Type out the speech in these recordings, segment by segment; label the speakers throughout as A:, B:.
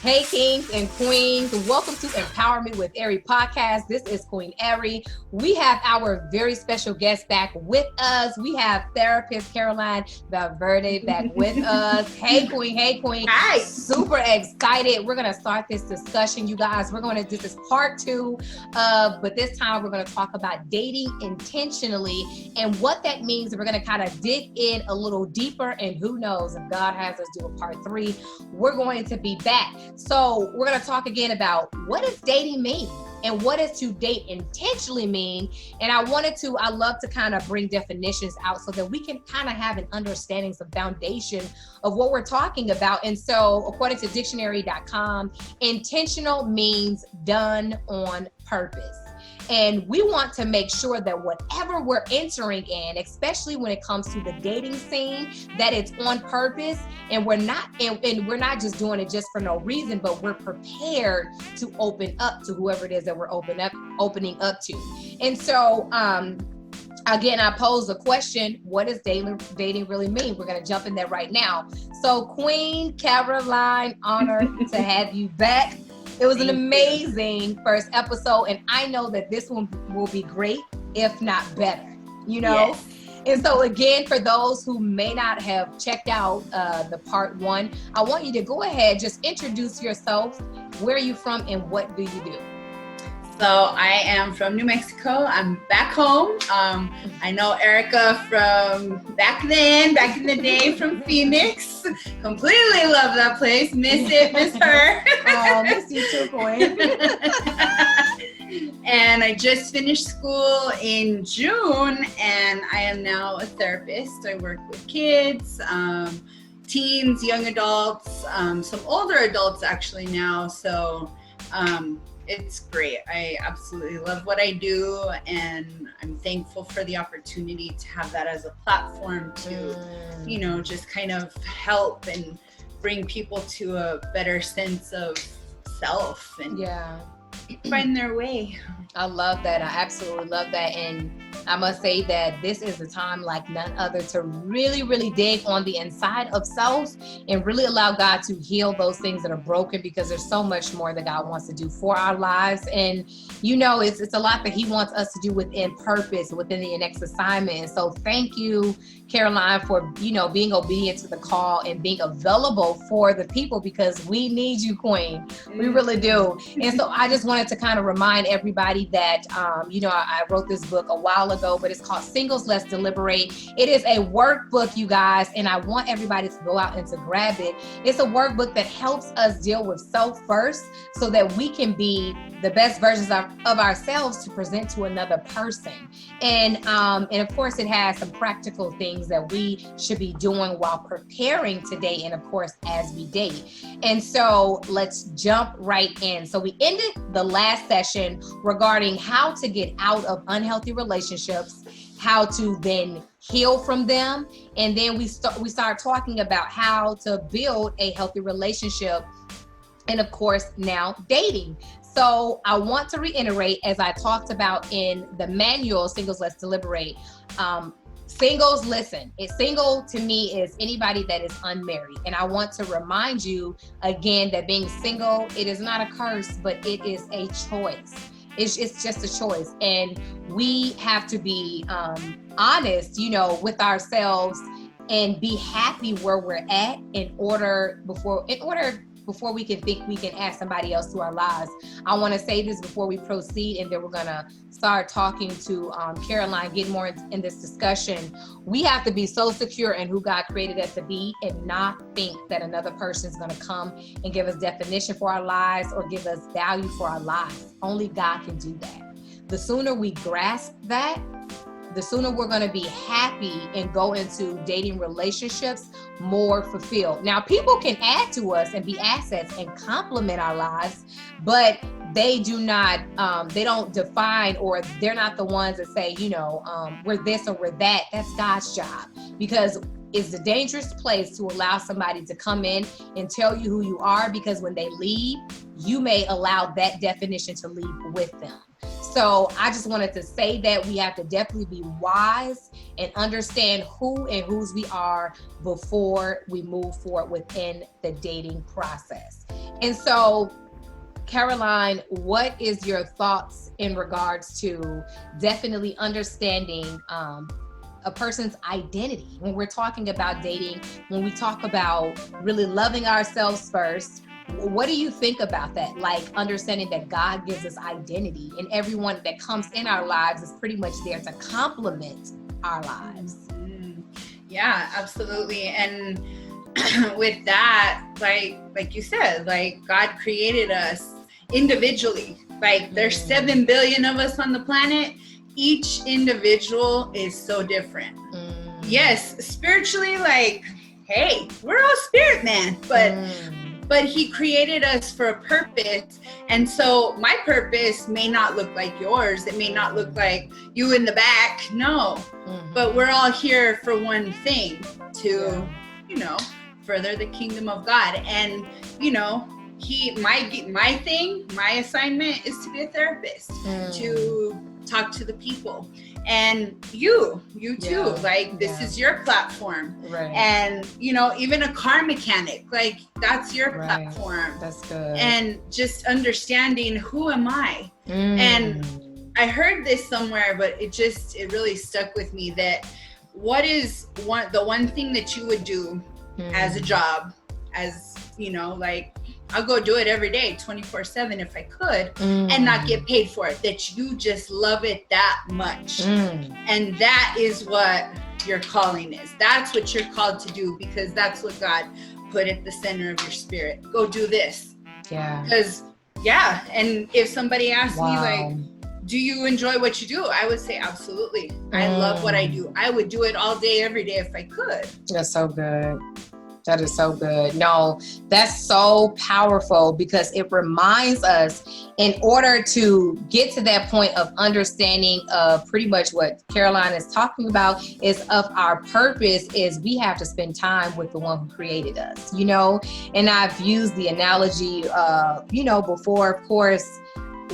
A: Hey, kings and queens, welcome to Empowerment with Ari podcast. This is Queen Ari. We have our very special guest back with us. We have therapist Caroline Valverde back with us. Hey, Queen. Hey, Queen.
B: Hi.
A: Super excited. We're going to start this discussion, you guys. This is part 2, but this time we're going to talk about dating intentionally and what that means. We're going to kind of dig in a little deeper, and who knows, if God has us do a part 3, we're going to be back. So we're going to talk again about what does dating mean and what does to date intentionally mean. And I love to kind of bring definitions out so that we can kind of have an understanding, some foundation of what we're talking about. And so according to dictionary.com, intentional means done on purpose. And we want to make sure that whatever we're entering in, especially when it comes to the dating scene, that it's on purpose, and we're not just doing it just for no reason, but we're prepared to open up to whoever it is that we're opening up to. And so, again, I pose a question: what does dating really mean? We're going to jump in there right now. So, Queen Caroline, honored to have you back. It was an amazing first episode, and I know that this one will be great, if not better, Yes. And so again, for those who may not have checked out the part 1, I want you to go ahead, just introduce yourself. Where are you from and what do you do?
B: So I am from New Mexico. I'm back home. I know Erica from back in the day from Phoenix. Completely love that place. Miss her.
A: Oh, miss you too, Queen.
B: And I just finished school in June, and I am now a therapist. I work with kids, teens, young adults, some older adults actually now. So it's great. I absolutely love what I do, and I'm thankful for the opportunity to have that as a platform to, just kind of help and bring people to a better sense of self and find their way.
A: I love that. I absolutely love that. And I must say that this is a time like none other to really, really dig on the inside of self and really allow God to heal those things that are broken, because there's so much more that God wants to do for our lives. And, it's a lot that he wants us to do within purpose, within the next assignment. And so thank you, Caroline, for, being obedient to the call and being available for the people, because we need you, Queen. We really do. And so I just wanted to kind of remind everybody that, I wrote this book a while ago, but it's called Singles Let's Deliberate. It is a workbook, you guys, and I want everybody to go out and to grab it. It's a workbook that helps us deal with self first so that we can be the best versions of ourselves to present to another person. And of course, it has some practical things that we should be doing while preparing to date, and of course, as we date. And so let's jump right in. So we ended the last session regarding how to get out of unhealthy relationships, how to then heal from them, and then we start talking about how to build a healthy relationship, and of course, now dating. So I want to reiterate, as I talked about in the manual, Singles Let's Deliberate. Singles, listen, single to me is anybody that is unmarried. And I want to remind you again that being single, it is not a curse, but it is a choice. It's just a choice. And we have to be honest, with ourselves and be happy where we're at before we can think we can add somebody else to our lives. I want to say this before we proceed, and then we're going to start talking to Caroline, get more in this discussion. We have to be so secure in who God created us to be and not think that another person is going to come and give us definition for our lives or give us value for our lives. Only God can do that. The sooner we grasp that, the sooner we're going to be happy and go into dating relationships more fulfilled. Now, people can add to us and be assets and complement our lives, but they do not, they don't define, or they're not the ones that say, we're this or we're that. That's God's job, because it's a dangerous place to allow somebody to come in and tell you who you are, because when they leave, you may allow that definition to leave with them. so I just wanted to say that we have to definitely be wise and understand who and whose we are before we move forward within the dating process. And so, Caroline, what is your thoughts in regards to definitely understanding a person's identity when we're talking about dating, when we talk about really loving ourselves first? What do you think about that? Like understanding that God gives us identity and everyone that comes in our lives is pretty much there to complement our lives.
B: Yeah, absolutely. And with that, like you said, like God created us individually. Like there's 7 billion of us on the planet. Each individual is so different. Yes, spiritually, like, hey, we're all spirit man, but he created us for a purpose. And so my purpose may not look like yours. It may not look like you in the back. No, but we're all here for one thing, to, you know, further the kingdom of God. And, you know, my assignment is to be a therapist, to talk to the people. And you too, like this is your platform. Right. And, you know, even a car mechanic, like that's your platform. That's good. And just understanding, who am I? And I heard this somewhere, but it really stuck with me, that what is the one thing that you would do as a job, as, you know, like, I'll go do it every day, 24/7 if I could, and not get paid for it, that you just love it that much. And that is what your calling is. That's what you're called to do, because that's what God put at the center of your spirit. Go do this. Yeah. Because, and if somebody asks me, like, do you enjoy what you do? I would say, absolutely. I love what I do. I would do it all day, every day if I could.
A: That's so good. That is so good. No, that's so powerful, because it reminds us, in order to get to that point of understanding of pretty much what Caroline is talking about, is of our purpose, is we have to spend time with the one who created us, you know? And I've used the analogy, you know, before, of course,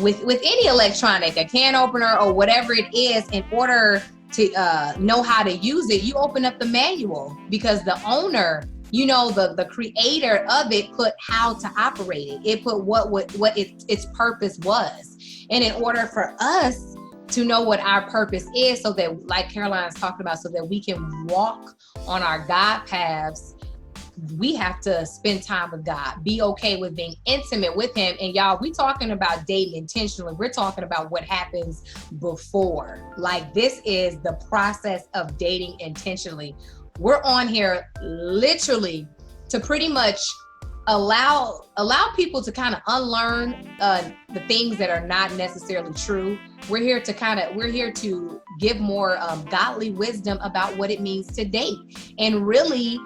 A: with any electronic, a can opener or whatever it is, in order to know how to use it, you open up the manual, because the owner, you know, the creator of it put how to operate it. It put what its purpose was. And in order for us to know what our purpose is, so that, like Caroline's talking about, so that we can walk on our God paths, we have to spend time with God, be okay with being intimate with him. And y'all, we talking about dating intentionally. We're talking about what happens before. Like, this is the process of dating intentionally. We're on here literally to pretty much allow people to kind of unlearn the things that are not necessarily true. We're here to give more godly wisdom about what it means to date. And really,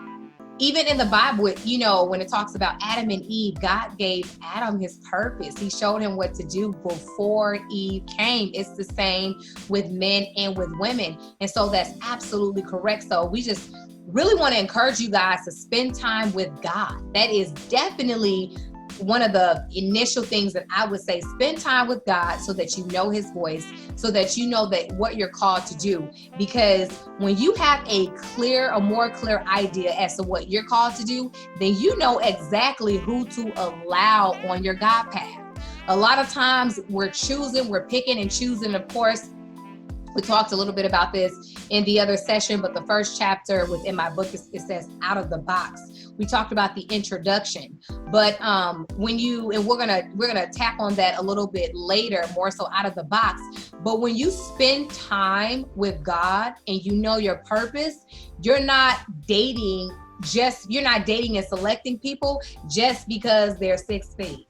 A: even in the Bible, you know, when it talks about Adam and Eve, God gave Adam his purpose. He showed him what to do before Eve came. It's the same with men and with women. And so that's absolutely correct. So we just really want to encourage you guys to spend time with God. That is definitely one of the initial things that I would say. Spend time with God so that you know his voice, so that you know that what you're called to do. Because when you have a more clear idea as to what you're called to do, then you know exactly who to allow on your God path. A lot of times we're picking and choosing. Of course, we talked a little bit about this in the other session, but the first chapter within my book, it says out of the box. We talked about the introduction, but we're gonna tap on that a little bit later, more so out of the box. But when you spend time with God and you know your purpose, you're not dating and selecting people just because they're 6 feet.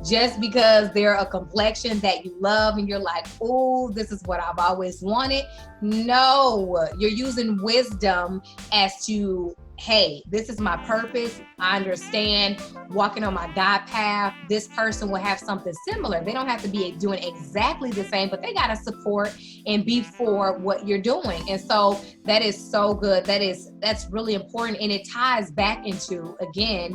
A: Just because they're a complexion that you love and you're like, oh, this is what I've always wanted. No, you're using wisdom as to, hey, this is my purpose. I understand walking on my God path. This person will have something similar. They don't have to be doing exactly the same, but they got to support and be for what you're doing. And so that is so good. That's really important. And it ties back into, again,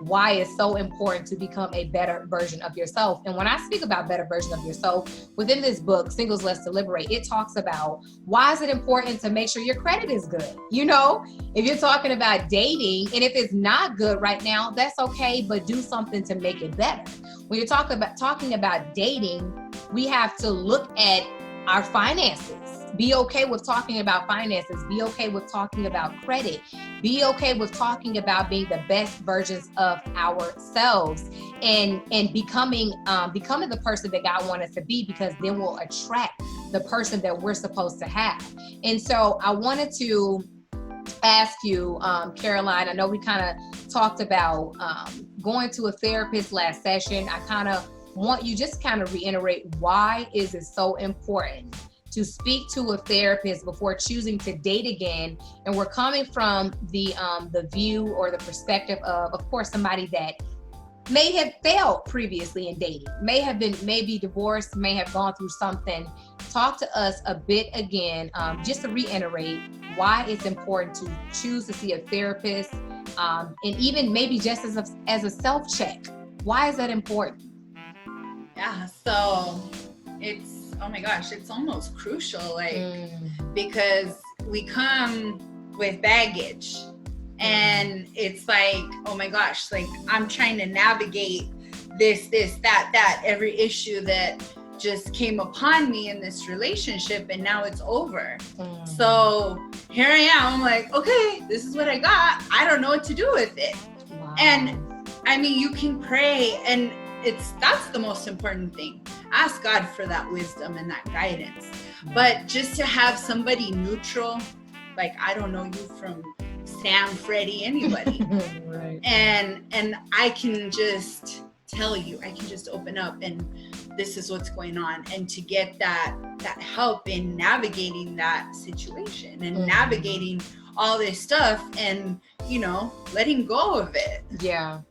A: why it's so important to become a better version of yourself. And when I speak about better version of yourself, within this book, Singles Let's Deliberate, it talks about why is it important to make sure your credit is good. You know, if you're talking about dating, and if it's not good right now, that's okay, but do something to make it better. When you're talking about dating, we have to look at our finances. Be okay with talking about finances. Be okay with talking about credit. Be okay with talking about being the best versions of ourselves and becoming the person that God wants us to be, because then we'll attract the person that we're supposed to have. And so I wanted to ask you, Caroline, I know we kind of talked about going to a therapist last session. I kind of want you just kind of reiterate, why is it so important to speak to a therapist before choosing to date again? And we're coming from the view or the perspective of course, somebody that may have failed previously in dating, may be divorced, may have gone through something. Talk to us a bit again, just to reiterate why it's important to choose to see a therapist, and even maybe just as a self-check. Why is that important?
B: Yeah, so it's, oh my gosh, it's almost crucial, because we come with baggage, and it's like, oh my gosh, like I'm trying to navigate this, that, every issue that just came upon me in this relationship, and now it's over. So here I am, I'm like, okay, this is what I got. I don't know what to do with it. Wow. And I mean, you can pray, and that's the most important thing. Ask God for that wisdom and that guidance. But just to have somebody neutral, like I don't know you from Sam, Freddie, anybody. Right. And I can just tell you, I can just open up and this is what's going on. And to get that help in navigating that situation and navigating all this stuff and, you know, letting go of it.
A: Yeah.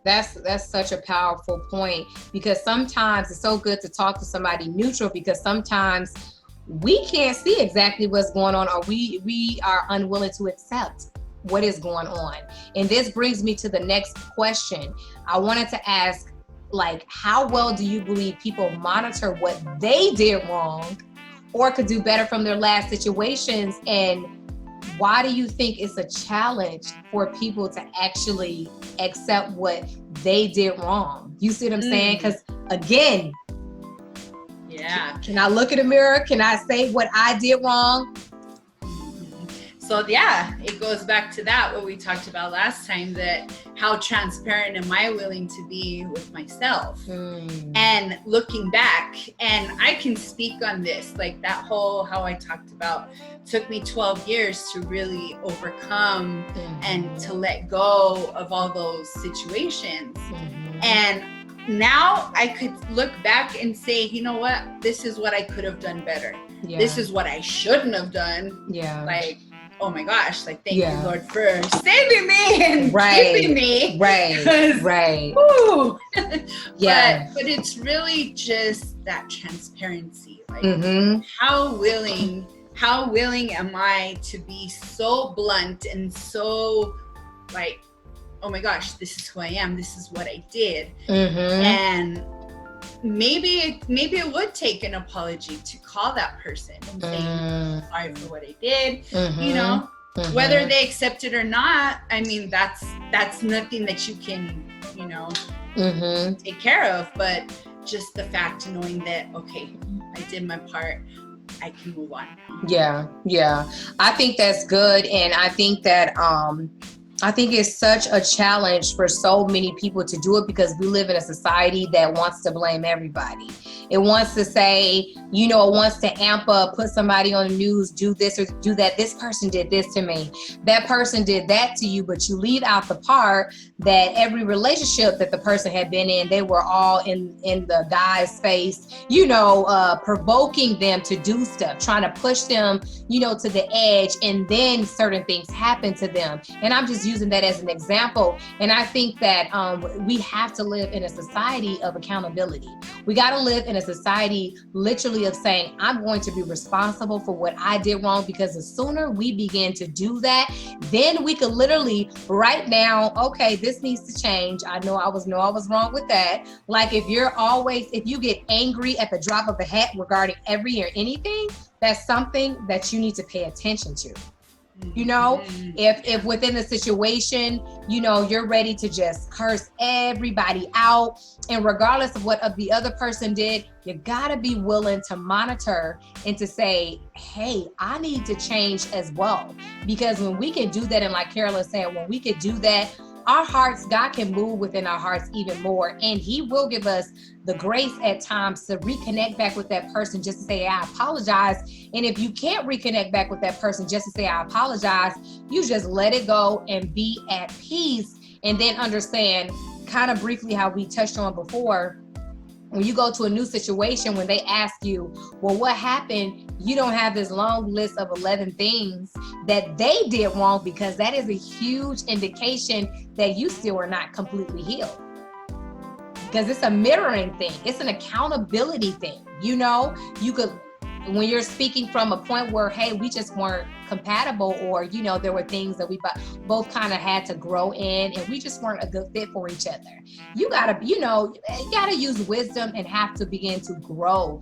A: That's such a powerful point, because sometimes it's so good to talk to somebody neutral, because sometimes we can't see exactly what's going on, or we are unwilling to accept what is going on. And this brings me to the next question. I wanted to ask, like, how well do you believe people monitor what they did wrong or could do better from their last situations? And why do you think it's a challenge for people to actually accept what they did wrong? You see what I'm saying? Because again, can I look in the mirror? Can I say what I did wrong?
B: So yeah, it goes back to that, what we talked about last time, that how transparent am I willing to be with myself? And looking back, and I can speak on this, like that whole, how I talked about, took me 12 years to really overcome and to let go of all those situations. And now I could look back and say, you know what, this is what I could have done better. This is what I shouldn't have done. Like, oh my gosh, like thank you, Lord, for saving me and keeping me. Right. Woo. But it's really just that transparency. Like how willing am I to be so blunt and so like, oh my gosh, this is who I am, this is what I did. And maybe it would take an apology to call that person and say, sorry for what I did. You know, whether they accept it or not, I mean, that's nothing that you can, you know, take care of. But just the fact of knowing that, okay, I did my part, I can move on now.
A: Yeah. I think that's good. And I think that I think it's such a challenge for so many people to do it, because we live in a society that wants to blame everybody. It wants to say, you know, it wants to amp up, put somebody on the news, do this or do that. This person did this to me. That person did that to you, but you leave out the part that every relationship that the person had been in, they were all in the guy's face, you know, provoking them to do stuff, trying to push them, you know, to the edge, and then certain things happen to them. And I'm just using that as an example. And I think that we have to live in a society of accountability. We got to live in a society literally of saying, I'm going to be responsible for what I did wrong, because the sooner we begin to do that, then we could literally write down, okay, this needs to change. I know I was wrong with that. Like if you get angry at the drop of a hat regarding every or anything, that's something that you need to pay attention to. You know, if within the situation, you know, you're ready to just curse everybody out, and regardless of what the other person did, you gotta be willing to monitor and to say, hey, I need to change as well. Because when we can do that, and like Carolyn said, when we could do that, our hearts, God can move within our hearts even more, and he will give us the grace at times to reconnect back with that person, just to say, I apologize. And if you can't reconnect back with that person just to say, I apologize, you just let it go and be at peace. And then understand, kind of briefly how we touched on before, when you go to a new situation, when they ask you, well, what happened? You don't have this long list of 11 things that they did wrong, because that is a huge indication that you still are not completely healed. Because it's a mirroring thing. It's an accountability thing. You know, you could, when you're speaking from a point where, hey, we just weren't compatible, or, you know, there were things that we both kind of had to grow in, and we just weren't a good fit for each other. You gotta, you know, you gotta use wisdom and have to begin to grow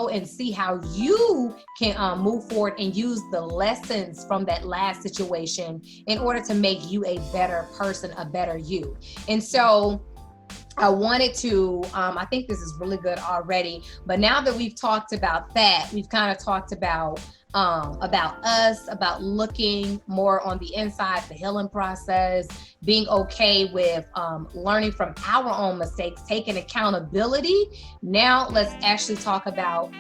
A: and see how you can move forward and use the lessons from that last situation in order to make you a better person, a better you. And so I wanted to, I think this is really good already, but now that we've talked about that, we've kind of talked about us, about looking more on the inside, the healing process, being okay with learning from our own mistakes, taking accountability. Now let's actually talk about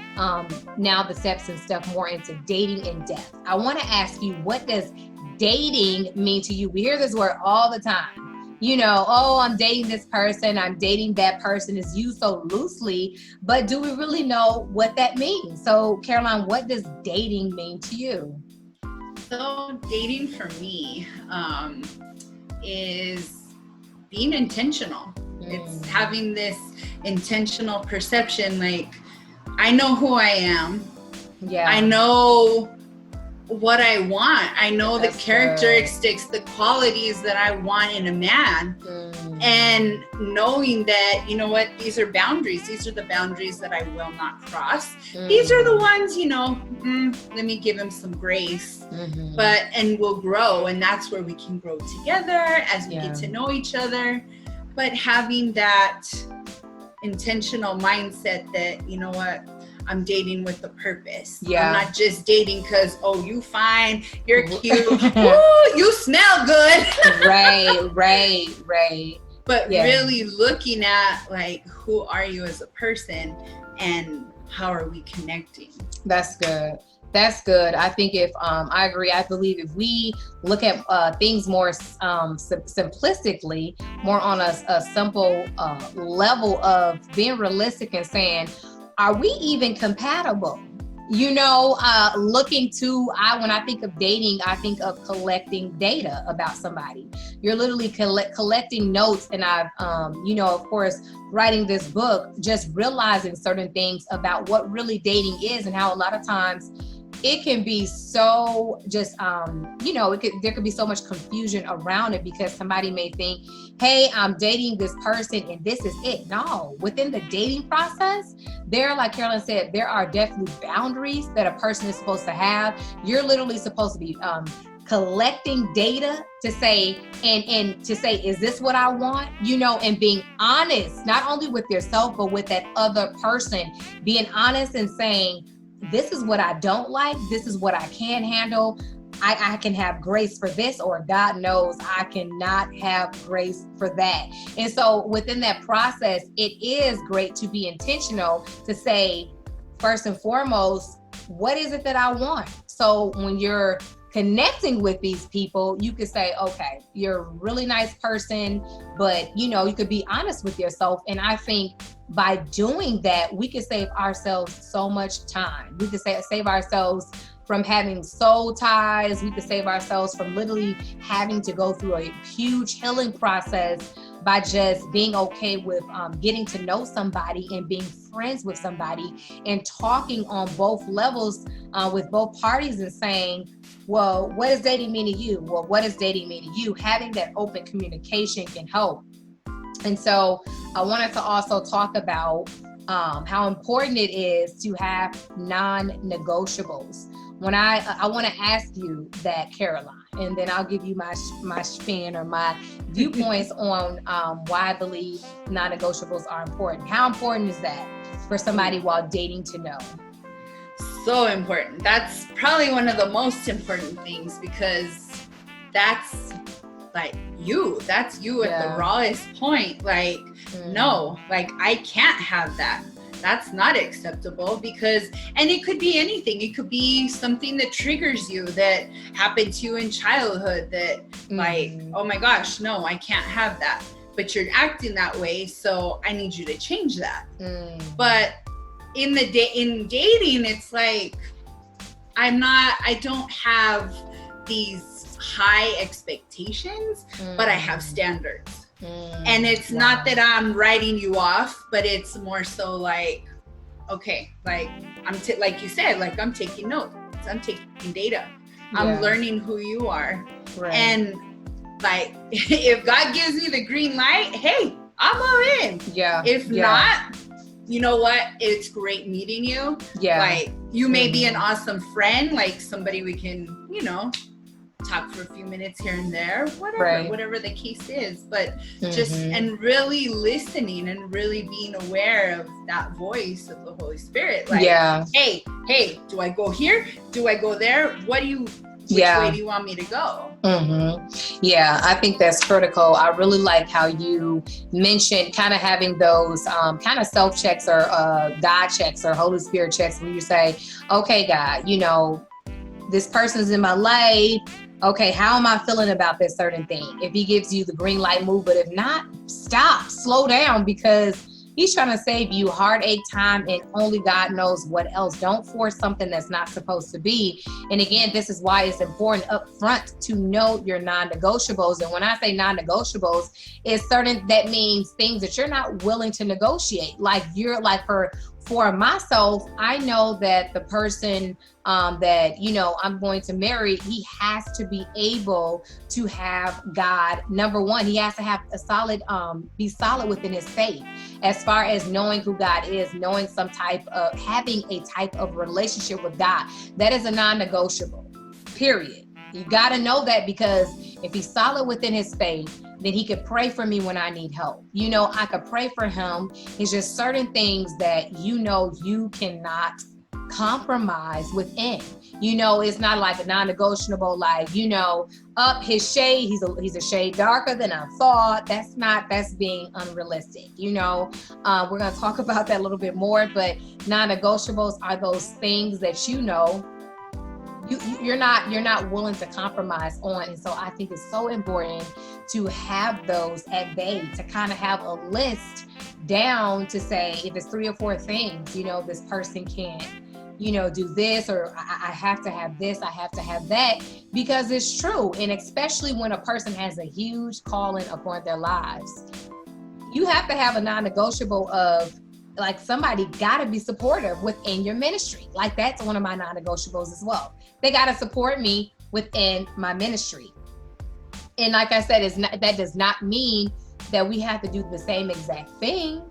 A: now the steps and stuff more into dating in depth. I want to ask you, what does dating mean to you? We hear this word all the time. You know, oh, I'm dating this person, I'm dating that person, is used so loosely, but do we really know what that means? So Caroline, what does dating mean to you?
B: So dating for me is being intentional. It's having this intentional perception, like, I know who I am. Yeah. I know what I want. I know the characteristics, the qualities that I want in a man. And knowing that, you know what, these are boundaries. These are the boundaries that I will not cross. These are the ones, you know, let me give him some grace. And we'll grow. And that's where we can grow together as we get to know each other. But having that intentional mindset that, you know what, I'm dating with a purpose. Yeah. I'm not just dating because, oh, you fine, you're cute, ooh, you smell good. Right. But really looking at, like, who are you as a person and how are we connecting?
A: That's good. I think I agree. I believe if we look at things more simplistically, more on a simple level of being realistic and saying, are we even compatible? You know, when I think of dating, I think of collecting data about somebody. You're literally collecting notes, and I've, you know, of course, writing this book, just realizing certain things about what really dating is, and how a lot of times it can be so just, you know, there could be so much confusion around it, because somebody may think, hey, I'm dating this person and this is it. No, within the dating process, like Carolyn said, there are definitely boundaries that a person is supposed to have. You're literally supposed to be collecting data to say, and to say, is this what I want? You know, and being honest, not only with yourself, but with that other person, being honest and saying, this is what I don't like. This is what I can handle. I can have grace for this, or God knows I cannot have grace for that. And so within that process, it is great to be intentional to say, first and foremost, what is it that I want? So when you're connecting with these people, you could say, okay, you're a really nice person, but, you know, you could be honest with yourself. And I think by doing that, we could save ourselves so much time. We could save ourselves from having soul ties. We could save ourselves from literally having to go through a huge healing process by just being okay with getting to know somebody and being friends with somebody and talking on both levels with both parties and saying, well, what does dating mean to you? Well, what does dating mean to you? Having that open communication can help. And so I wanted to also talk about how important it is to have non-negotiables. When I want to ask you that, Caroline, and then I'll give you my spin or my viewpoints on why I believe non-negotiables are important. How important is that for somebody while dating to know?
B: So important. That's probably one of the most important things, because that's like that's you at the rawest point. Like, no, like I can't have that. That's not acceptable, because, and it could be anything. It could be something that triggers you, that happened to you in childhood, that like, oh my gosh, no, I can't have that. But you're acting that way, so I need you to change that. But in dating, it's like, I don't have these high expectations, but I have standards. And it's not that I'm writing you off, but it's more so like, okay, like like you said, like I'm taking notes, I'm taking data, I'm learning who you are. Right. And like, if God gives me the green light, hey, I'm all in. If not, you know what? It's great meeting you. Like, you may be an awesome friend, like somebody we can, you know, talk for a few minutes here and there, whatever the case is, but just, and really listening and really being aware of that voice of the Holy Spirit. Like, hey, do I go here? Do I go there? Which way do you want me to go?
A: Yeah, I think that's critical. I really like how you mentioned kind of having those kind of self checks or God checks or Holy Spirit checks, where you say, okay, God, you know, this person's in my life. Okay, how am I feeling about this certain thing? If he gives you the green light, move, but if not, stop, slow down, because he's trying to save you heartache, time, and only God knows what else. Don't force something that's not supposed to be. And again, this is why it's important up front to know your non-negotiables. And when I say non-negotiables, it's certain, that means things that you're not willing to negotiate. Like, you're like, for myself, I know that the person that, you know, I'm going to marry, he has to be able to have God. Number one, he has to have a solid, be solid within his faith, as far as knowing who God is, knowing having a type of relationship with God. That is a non-negotiable, period. You got to know that, because if he's solid within his faith, then he could pray for me when I need help. You know, I could pray for him. It's just certain things that, you know, you cannot compromise within. You know, it's not like a non-negotiable, like, you know, up his shade, he's a shade darker than I thought. That's being unrealistic. You know, we're going to talk about that a little bit more, but non-negotiables are those things that, you know, you're not willing to compromise on. And so I think it's so important to have those at bay, to kind of have a list down to say, if it's 3 or 4 things, you know, this person can't, you know, do this, or I have to have this, I have to have that, because it's true. And especially when a person has a huge calling upon their lives, you have to have a non-negotiable of, like, somebody got to be supportive within your ministry. Like, that's one of my non-negotiables as well. They got to support me within my ministry. And like I said, that does not mean that we have to do the same exact thing,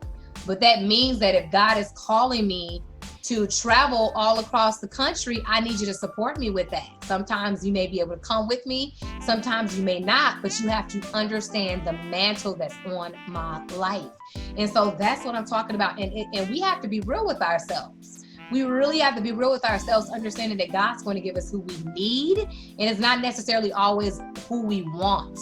A: but that means that if God is calling me to travel all across the country, I need you to support me with that. Sometimes you may be able to come with me, sometimes you may not, but you have to understand the mantle that's on my life. And so that's what I'm talking about. And we have to be real with ourselves. We really have to be real with ourselves, understanding that God's going to give us who we need, and it's not necessarily always who we want.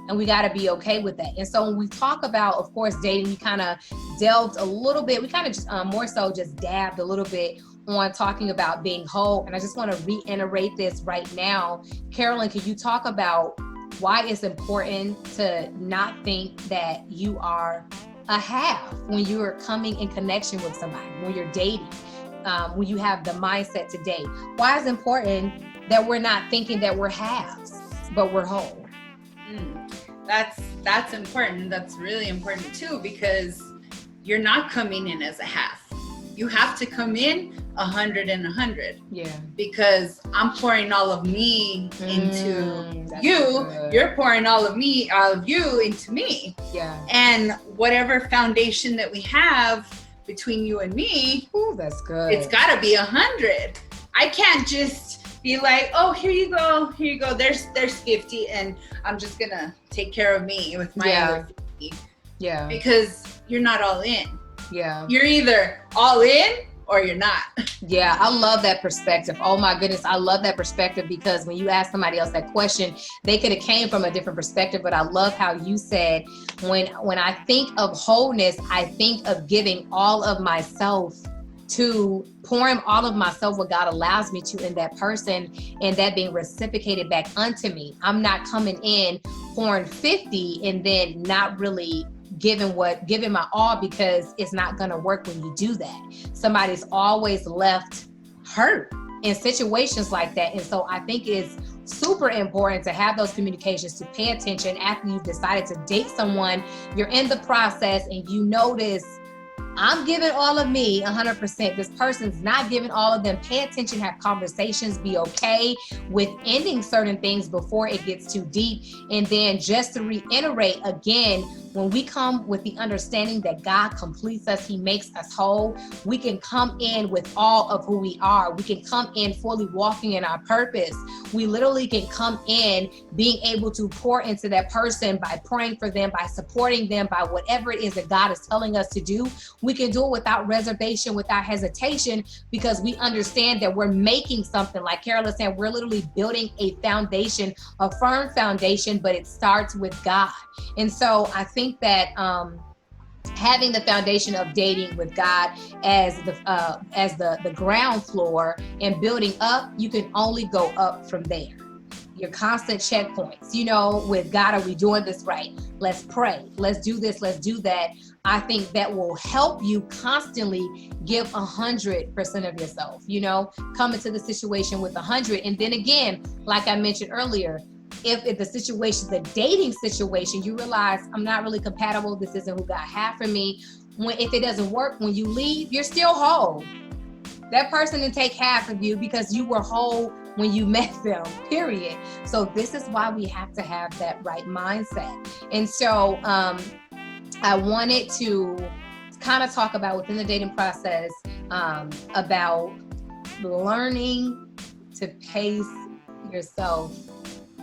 A: And we got to be okay with that. And so when we talk about, of course, dating, we kind of delved a little bit. We kind of just more so just dabbed a little bit on talking about being whole. And I just want to reiterate this right now. Carolyn, can you talk about why it's important to not think that you are a half when you're coming in connection with somebody, when you're dating, when you have the mindset to date? Why is it important that we're not thinking that we're halves, but we're whole?
B: That's that's important. That's really important too, because you're not coming in as a half. You have to come in 100 and 100.
A: Yeah.
B: Because I'm pouring all of me into you.
A: Good.
B: You're pouring all of you into me.
A: Yeah.
B: And whatever foundation that we have between you and me,
A: ooh, that's good.
B: It's got to be 100. I can't just be like, oh, here you go. There's 50, and I'm just gonna take care of me with my other 50.
A: Yeah.
B: Because you're not all in.
A: Yeah.
B: You're either all in or you're not.
A: Yeah, I love that perspective. Oh my goodness, I love that perspective, because when you ask somebody else that question, they could have came from a different perspective. But I love how you said, when I think of wholeness, I think of giving all of myself, to pouring all of myself, what God allows me to, in that person, and that being reciprocated back unto me. I'm not coming in pouring 50 and then not really giving my all, because it's not going to work when you do that. Somebody's always left hurt in situations like that. And so I think it's super important to have those communications, to pay attention after you've decided to date someone. You're in the process and you notice, I'm giving all of me 100%. This person's not giving all of them. Pay attention, have conversations, be okay with ending certain things before it gets too deep. And then just to reiterate again, when we come with the understanding that God completes us, He makes us whole, we can come in with all of who we are. We can come in fully walking in our purpose. We literally can come in being able to pour into that person by praying for them, by supporting them, by whatever it is that God is telling us to do. We can do it without reservation, without hesitation, because we understand that we're making something. Like Carol is saying, we're literally building a foundation, a firm foundation, but it starts with God. And so I think that having the foundation of dating with God as the ground floor and building up, you can only go up from there. Your constant checkpoints, with God, are we doing this right? Let's pray. Let's do this. Let's do that. I think that will help you constantly give 100% of yourself, come into the situation with 100. And then again, like I mentioned earlier, if the situation, the dating situation, you realize I'm not really compatible, this isn't who God had for me. If it doesn't work, when you leave, you're still whole. That person didn't take half of you, because you were whole when you met them, period. So this is why we have to have that right mindset. And so I wanted to kind of talk about, within the dating process, about learning to pace yourself.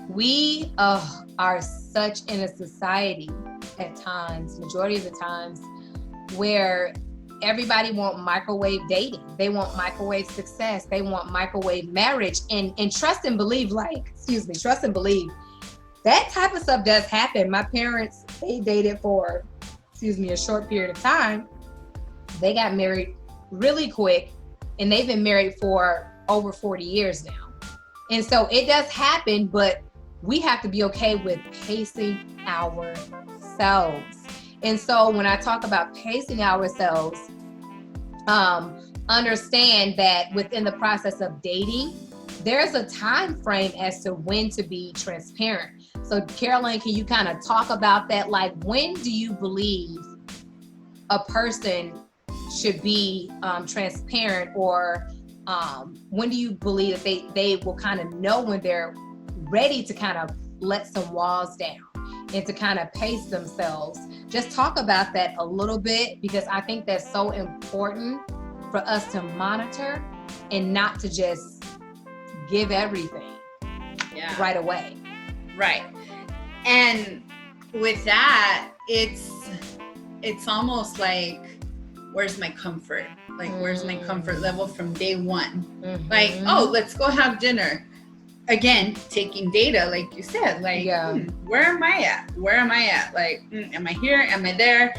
A: We are such in a society at times, majority of the times, where everybody want microwave dating. They want microwave success. They want microwave marriage. And trust and believe, trust and believe, that type of stuff does happen. My parents, they dated for, a short period of time. They got married really quick, and they've been married for over 40 years now. And so it does happen, but we have to be okay with pacing ourselves. And so when I talk about pacing ourselves, understand that within the process of dating, there's a time frame as to when to be transparent. So Carolyn, can you kind of talk about that? Like, when do you believe a person should be transparent, or when do you believe that they will kind of know when they're ready to kind of let some walls down and to kind of pace themselves? Just talk about that a little bit, because I think that's so important for us to monitor and not to just give everything right away.
B: Right. And with that, it's almost like, where's my comfort? Like, where's my comfort level from day one? Mm-hmm. Like, oh, let's go have dinner. Again, taking data, like you said, like, where am I at? Like, am I here? Am I there?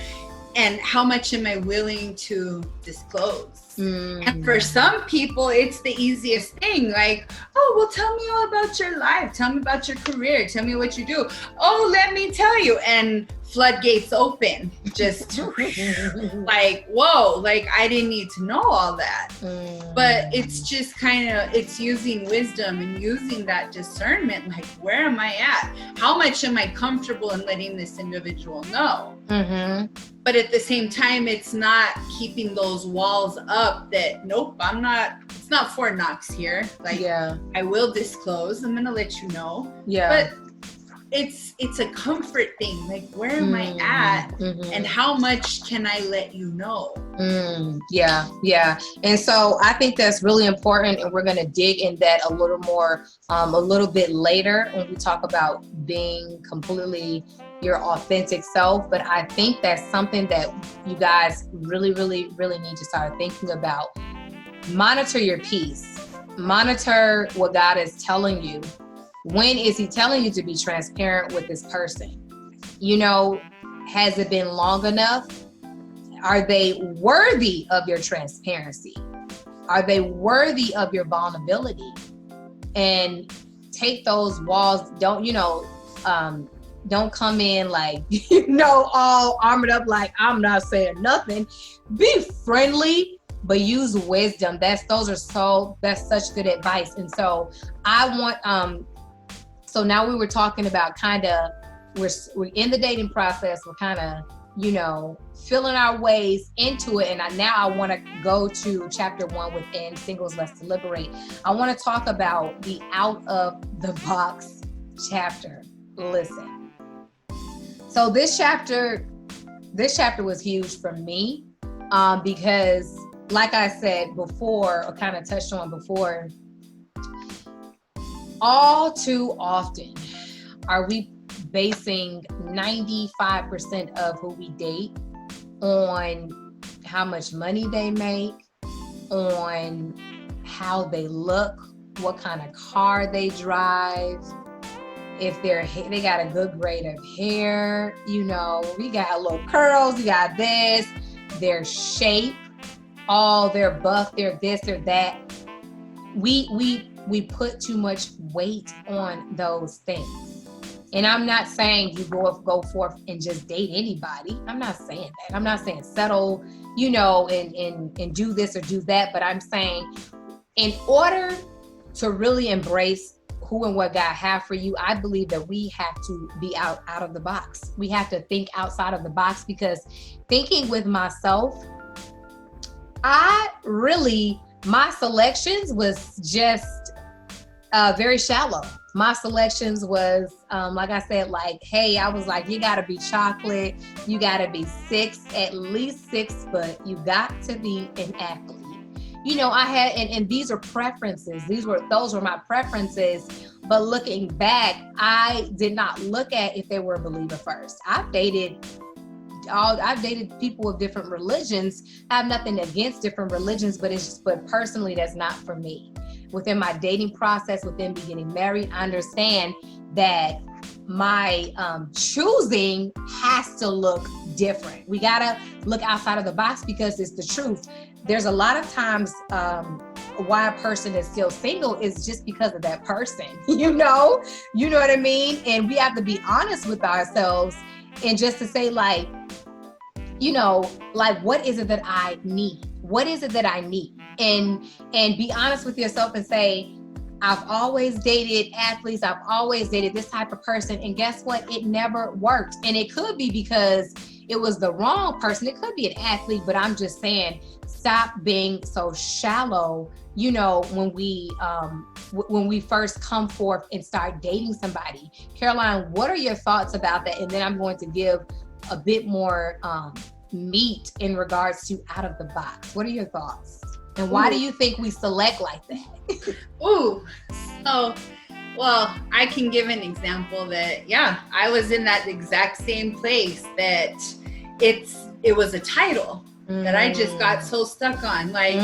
B: And how much am I willing to disclose? And for some people, it's the easiest thing. Like, oh, well, tell me all about your life. Tell me about your career. Tell me what you do. Oh, let me tell you. And floodgates open, just like, whoa, like I didn't need to know all that. But it's just kind of, it's using wisdom and using that discernment, like, where am I at? How much am I comfortable in letting this individual know? But at the same time, it's not keeping those walls up that, nope, I'm not, it's not Fort Knox here. Like, I will disclose, I'm gonna let you know. But it's a comfort thing. Like, where am I at, and how much can I let you know?
A: Yeah. And so I think that's really important, and we're going to dig in that a little more, a little bit later when we talk about being completely your authentic self. But I think that's something that you guys really, really, really need to start thinking about. Monitor your peace. Monitor what God is telling you. When is he telling you to be transparent with this person? You know, has it been long enough? Are they worthy of your transparency? Are they worthy of your vulnerability? And take those walls. Don't come in like, all armored up like, I'm not saying nothing. Be friendly, but use wisdom. That's such good advice. And so I want, so now we were talking about we're in the dating process. We're kind of, feeling our ways into it. And now I want to go to chapter 1 within Singles Let's Deliberate. I want to talk about the out of the box chapter. Listen. So this chapter was huge for me, because like I said before, or kind of touched on before, all too often are we basing 95% of who we date on how much money they make, on how they look, what kind of car they drive, if they got a good grade of hair, we got little curls, we got this, their shape, they're buff, they're this, they're that. We put too much weight on those things. And I'm not saying you go forth and just date anybody. I'm not saying that. I'm not saying settle, and do this or do that. But I'm saying, in order to really embrace who and what God has for you, I believe that we have to be out of the box. We have to think outside of the box, because thinking with myself, my selections was just very shallow. My selections was, like I said, like, hey, I was like, you got to be chocolate. You got to be at least 6 foot. You got to be an athlete. I had, and these are preferences. Those were my preferences. But looking back, I did not look at if they were a believer first. I've dated people of different religions. I have nothing against different religions, but personally, that's not for me. Within my dating process, within me getting married, I understand that my choosing has to look different. We gotta look outside of the box, because it's the truth. There's a lot of times why a person is still single is just because of that person. You know what I mean? And we have to be honest with ourselves, and just to say, like, what is it that I need? What is it that I need? And be honest with yourself and say, I've always dated athletes. I've always dated this type of person. And guess what? It never worked. And it could be because it was the wrong person. It could be an athlete, but I'm just saying, stop being so shallow, when we first come forth and start dating somebody. Caroline, what are your thoughts about that? And then I'm going to give a bit more meat in regards to out of the box. What are your thoughts? And why do you think we select like that?
B: Well, I can give an example that, I was in that exact same place, that it was a title that I just got so stuck on. Like,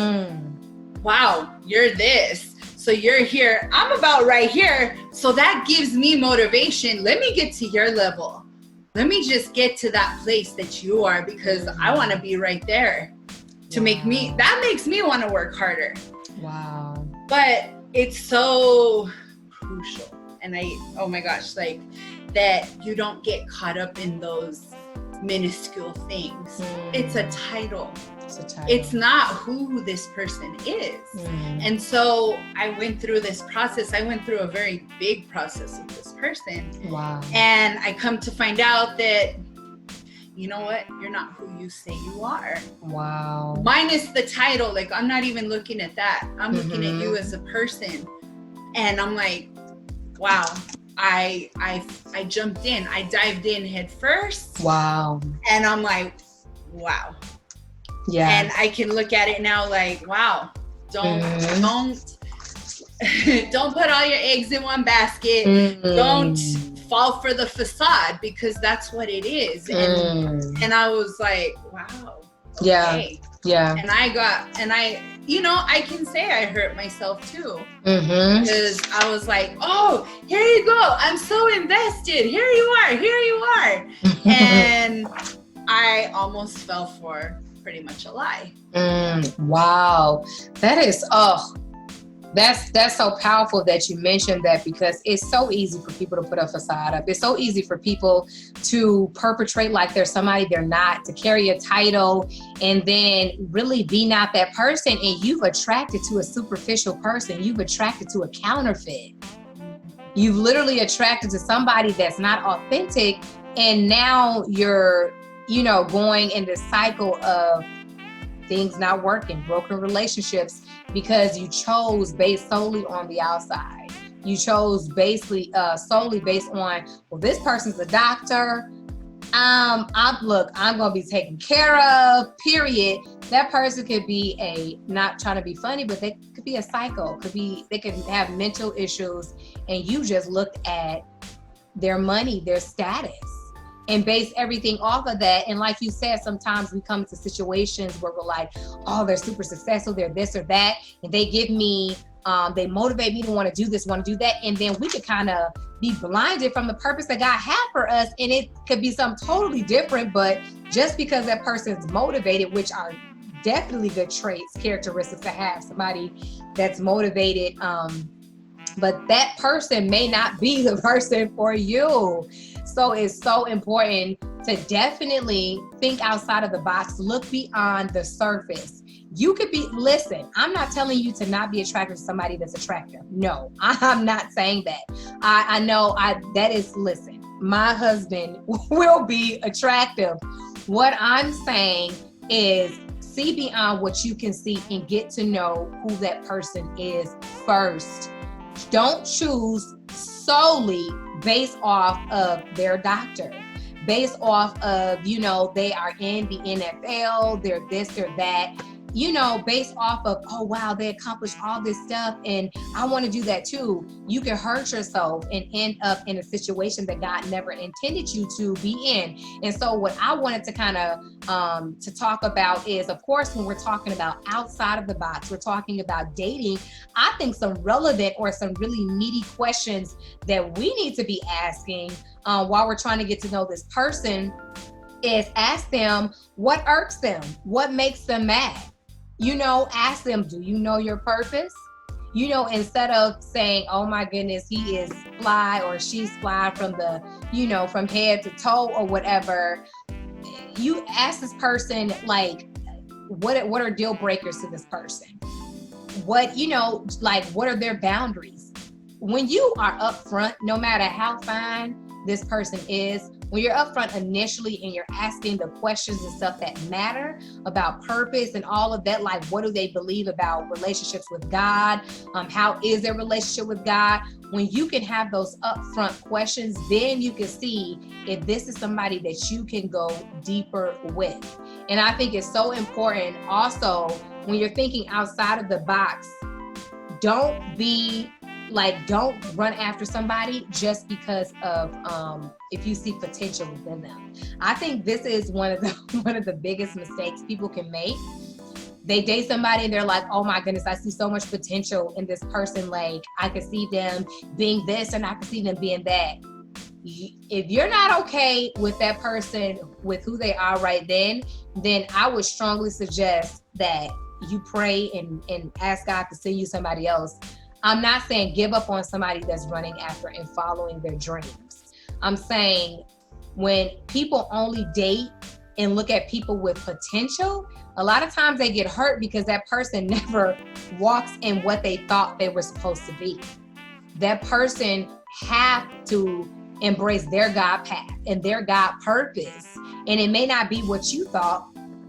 B: wow, you're this, so you're here. I'm about right here. So that gives me motivation. Let me get to your level. Let me just get to that place that you are, because I want to be right there to makes me want to work harder.
A: Wow.
B: But it's so crucial. And oh my gosh, like, that you don't get caught up in those minuscule things. It's a title.
A: It's
B: not who this person is. And so I went through this process. I went through a very big process with this person.
A: Wow.
B: And I come to find out that, you know what? You're not who you say you are.
A: Wow.
B: Minus the title. Like, I'm not even looking at that. I'm looking at you as a person. And I'm like, wow. I jumped in. I dived in head first.
A: Wow.
B: And I'm like, wow.
A: Yeah.
B: And I can look at it now like, wow, don't put all your eggs in one basket. Don't fall for the facade, because that's what it is. And I was like, wow. Okay.
A: Yeah.
B: And I can say I hurt myself too. Because I was like, oh, here you go. I'm so invested. Here you are. And I almost fell for pretty much a lie.
A: Wow. That is, that's so powerful that you mentioned that, because it's so easy for people to put a facade up. It's so easy for people to perpetrate like they're somebody they're not, to carry a title and then really be not that person. And you've attracted to a superficial person. You've attracted to a counterfeit. You've literally attracted to somebody that's not authentic. And now you're, going in this cycle of things not working, broken relationships, because you chose based solely on the outside. You chose basically solely based on, well, this person's a doctor. I'm going to be taken care of, period. That person could be not trying to be funny, but they could be a psycho. They could have mental issues, and you just looked at their money, their status, and base everything off of that. And like you said, sometimes we come to situations where we're like, oh, they're super successful, they're this or that, and they give me, they motivate me to want to do this, want to do that. And then we could kind of be blinded from the purpose that God had for us. And it could be something totally different, but just because that person's motivated, which are definitely good traits, characteristics to have, somebody that's motivated, but that person may not be the person for you. So it's so important to definitely think outside of the box, look beyond the surface. You could listen, I'm not telling you to not be attracted to somebody that's attractive. No, I'm not saying that. I know listen, my husband will be attractive. What I'm saying is see beyond what you can see and get to know who that person is first. Don't choose solely based off of their doctor, based off of, they are in the NFL, they're this, they're that, based off of, oh, wow, they accomplished all this stuff and I want to do that too. You can hurt yourself and end up in a situation that God never intended you to be in. And so what I wanted to kind of to talk about is, of course, when we're talking about outside of the box, we're talking about dating. I think some relevant or some really meaty questions that we need to be asking while we're trying to get to know this person is ask them what irks them, what makes them mad. Ask them, do you know your purpose? Instead of saying, oh my goodness, he is fly or she's fly from the, from head to toe or whatever. You ask this person, like, what are deal breakers to this person? What are their boundaries? When you are upfront, no matter how fine this person is, when you're upfront initially and you're asking the questions and stuff that matter about purpose and all of that, like what do they believe about relationships with God? How is their relationship with God? When you can have those upfront questions, then you can see if this is somebody that you can go deeper with. And I think it's so important also when you're thinking outside of the box, don't run after somebody just because of if you see potential within them. I think this is one of the biggest mistakes people can make. They date somebody and they're like, oh my goodness, I see so much potential in this person. Like I could see them being this and I could see them being that. If you're not okay with that person, with who they are right then I would strongly suggest that you pray and ask God to send you somebody else. I'm not saying give up on somebody that's running after and following their dreams. I'm saying when people only date and look at people with potential, a lot of times they get hurt because that person never walks in what they thought they were supposed to be. That person have to embrace their God path and their God purpose. And it may not be what you thought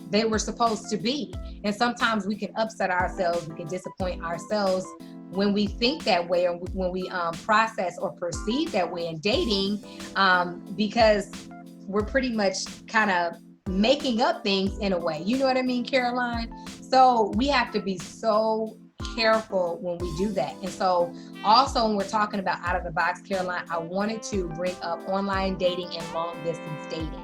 A: they were supposed to be. And sometimes we can upset ourselves, we can disappoint ourselves when we think that way, or when we process or perceive that way in dating, because we're pretty much kind of making up things in a way. You know what I mean, Caroline? So we have to be so careful when we do that. And so also when we're talking about out of the box, Caroline, I wanted to bring up online dating and long distance dating.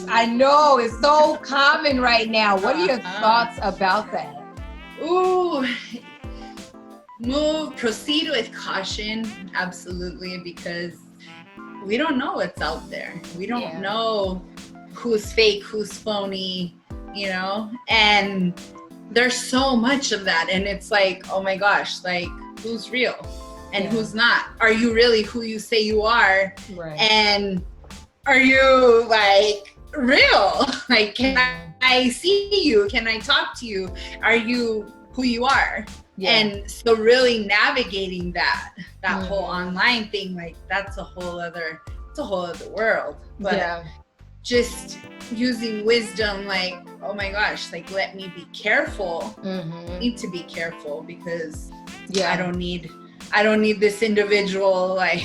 A: I know it's so common right now. What are your thoughts about that?
B: Proceed with caution, absolutely, because we don't know what's out there. We don't know who's fake, who's phony, and there's so much of that. And it's like, oh my gosh, like, who's real and who's not? Are you really who you say you are?
A: Right.
B: And are you like real? Like, can I see you? Can I talk to you? Are you who you are? Yeah. And so really navigating that whole online thing, like that's a whole other world. But just using wisdom, like, oh my gosh, like, let me be careful. I need to be careful because I don't need this individual like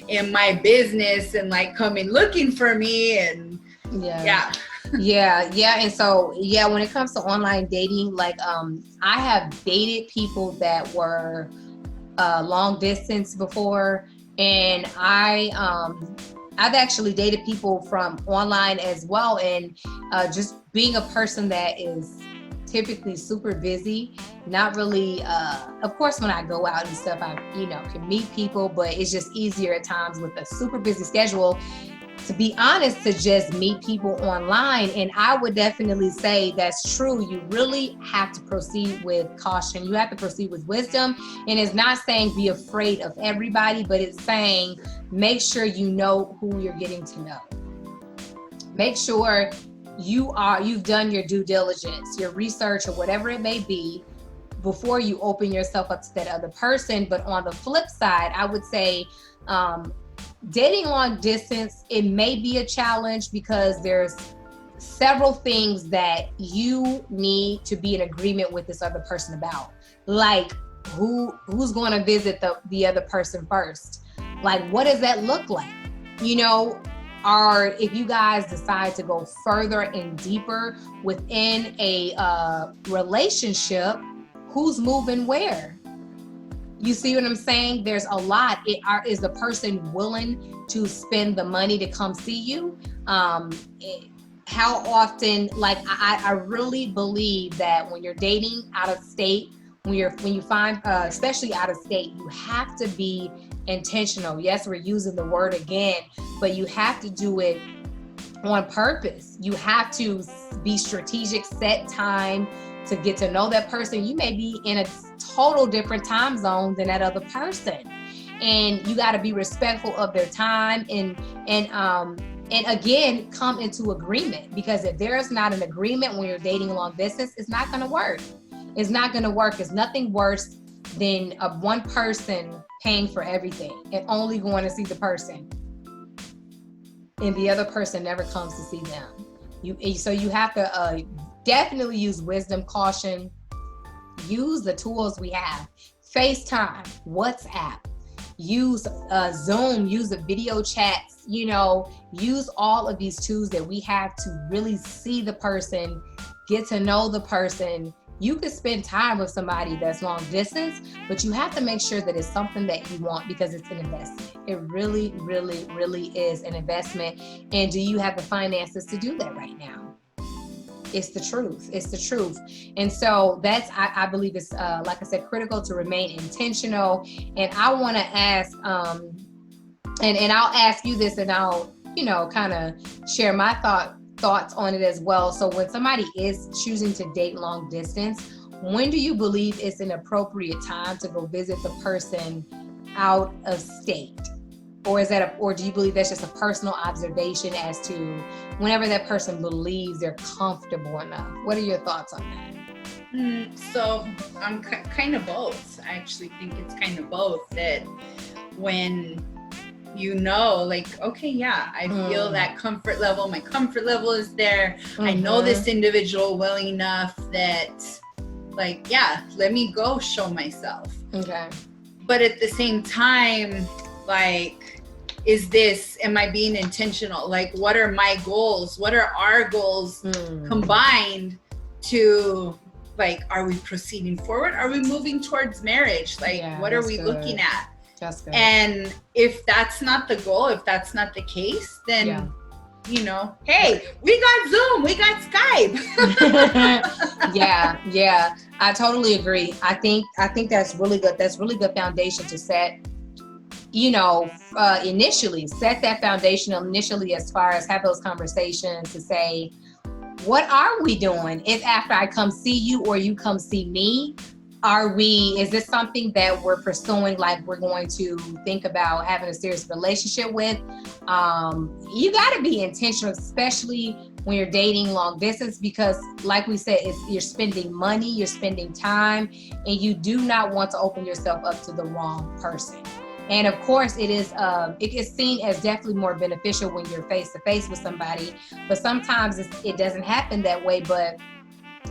B: in my business and like coming looking for me. And
A: and so when it comes to online dating, like I have dated people that were long distance before, and I've actually dated people from online as well. And just being a person that is typically super busy, not really, of course, when I go out and stuff, I, can meet people, but it's just easier at times with a super busy schedule, to be honest, to just meet people online. And I would definitely say that's true. You really have to proceed with caution. You have to proceed with wisdom. And it's not saying be afraid of everybody, but it's saying make sure you know who you're getting to know. Make sure you've done your due diligence, your research, or whatever it may be, before you open yourself up to that other person. But on the flip side, I would say dating long distance, it may be a challenge because there's several things that you need to be in agreement with this other person about. Like who's going to visit the other person first? Like, what does that look like? Or if you guys decide to go further and deeper within a relationship, who's moving where? You see what I'm saying? There's a lot. Is the person willing to spend the money to come see you? How often? Like, I really believe that when you're dating out of state, when you find, especially out of state, you have to be intentional. Yes, we're using the word again, but you have to do it on purpose. You have to be strategic, set time to get to know that person. You may be in a total different time zone than that other person, and you got to be respectful of their time and again, come into agreement, because if there's not an agreement when you're dating long distance, it's not going to work. It's not going to work. It's nothing worse than one person paying for everything and only going to see the person, and the other person never comes to see them. So you have to definitely use wisdom, caution, use the tools we have. FaceTime, WhatsApp, use Zoom, use the video chats, use all of these tools that we have to really see the person, get to know the person. You could spend time with somebody that's long distance, but you have to make sure that it's something that you want, because it's an investment. It really, really, really is an investment. And do you have the finances to do that right now? It's the truth. It's the truth. And so that's, I believe it's, like I said, critical to remain intentional. And I want to ask, and I'll ask you this, and I'll, kind of share my thoughts on it as well. So when somebody is choosing to date long distance, when do you believe it's an appropriate time to go visit the person out of state Or or do you believe that's just a personal observation as to whenever that person believes they're comfortable enough? What are your thoughts on that?
B: So I'm kind of both. I actually think it's kind of both, that when like, okay, yeah, I feel that comfort level. My comfort level is there. I know this individual well enough that, like, yeah, let me go show myself.
A: Okay.
B: But at the same time, like, am I being intentional? Like, what are my goals? What are our goals combined to, like, are we proceeding forward? Are we moving towards marriage? Like, what are we looking at?
A: That's good.
B: And if that's not the goal, if that's not the case, then, hey, we got Zoom, we got Skype.
A: Yeah. I totally agree. I think that's really good. That's really good foundation to set, initially set that foundation initially, as far as have those conversations to say, what are we doing? If after I come see you or you come see me, is this something that we're pursuing, like we're going to think about having a serious relationship with? You got to be intentional, especially when you're dating long distance, because like we said, you're spending money, you're spending time, and you do not want to open yourself up to the wrong person. And of course, it is seen as definitely more beneficial when you're face to face with somebody, but sometimes it doesn't happen that way. But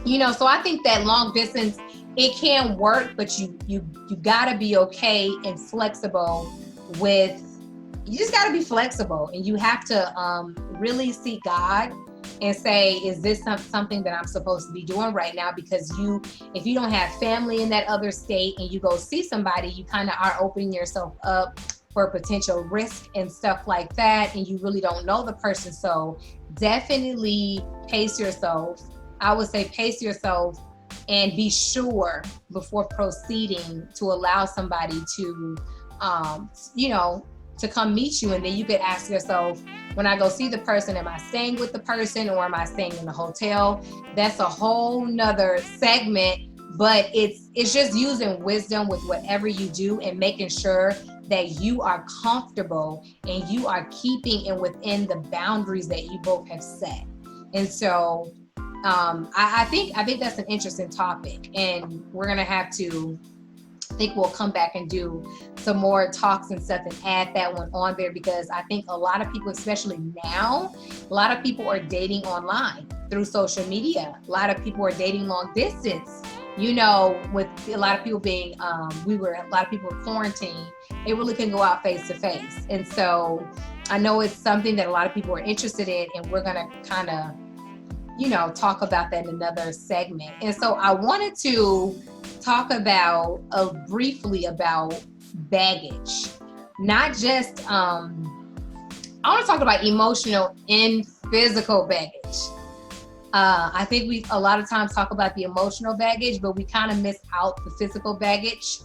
A: so I think that long distance, it can work, but you gotta be okay and flexible you just gotta be flexible, and you have to really seek God and say, is this something that I'm supposed to be doing right now? Because if you don't have family in that other state and you go see somebody, you kind of are opening yourself up for potential risk and stuff like that, and you really don't know the person. So definitely pace yourself. I would say pace yourself and be sure before proceeding to allow somebody to, to come meet you. And then you could ask yourself, when I go see the person, am I staying with the person or am I staying in the hotel? That's a whole nother segment, but it's just using wisdom with whatever you do and making sure that you are comfortable and you are keeping it within the boundaries that you both have set. And so I think that's an interesting topic, and we're gonna have to, I think we'll come back and do some more talks and stuff and add that one on there, because I think a lot of people, especially now, a lot of people are dating online through social media. A lot of people are dating long distance, with a lot of people being, a lot of people were quarantined. They really couldn't go out face to face. And so I know it's something that a lot of people are interested in, and we're gonna kind of, talk about that in another segment. And so I wanted to talk briefly about baggage, not just, I want to talk about emotional and physical baggage. I think we a lot of times talk about the emotional baggage, but we kind of miss out the physical baggage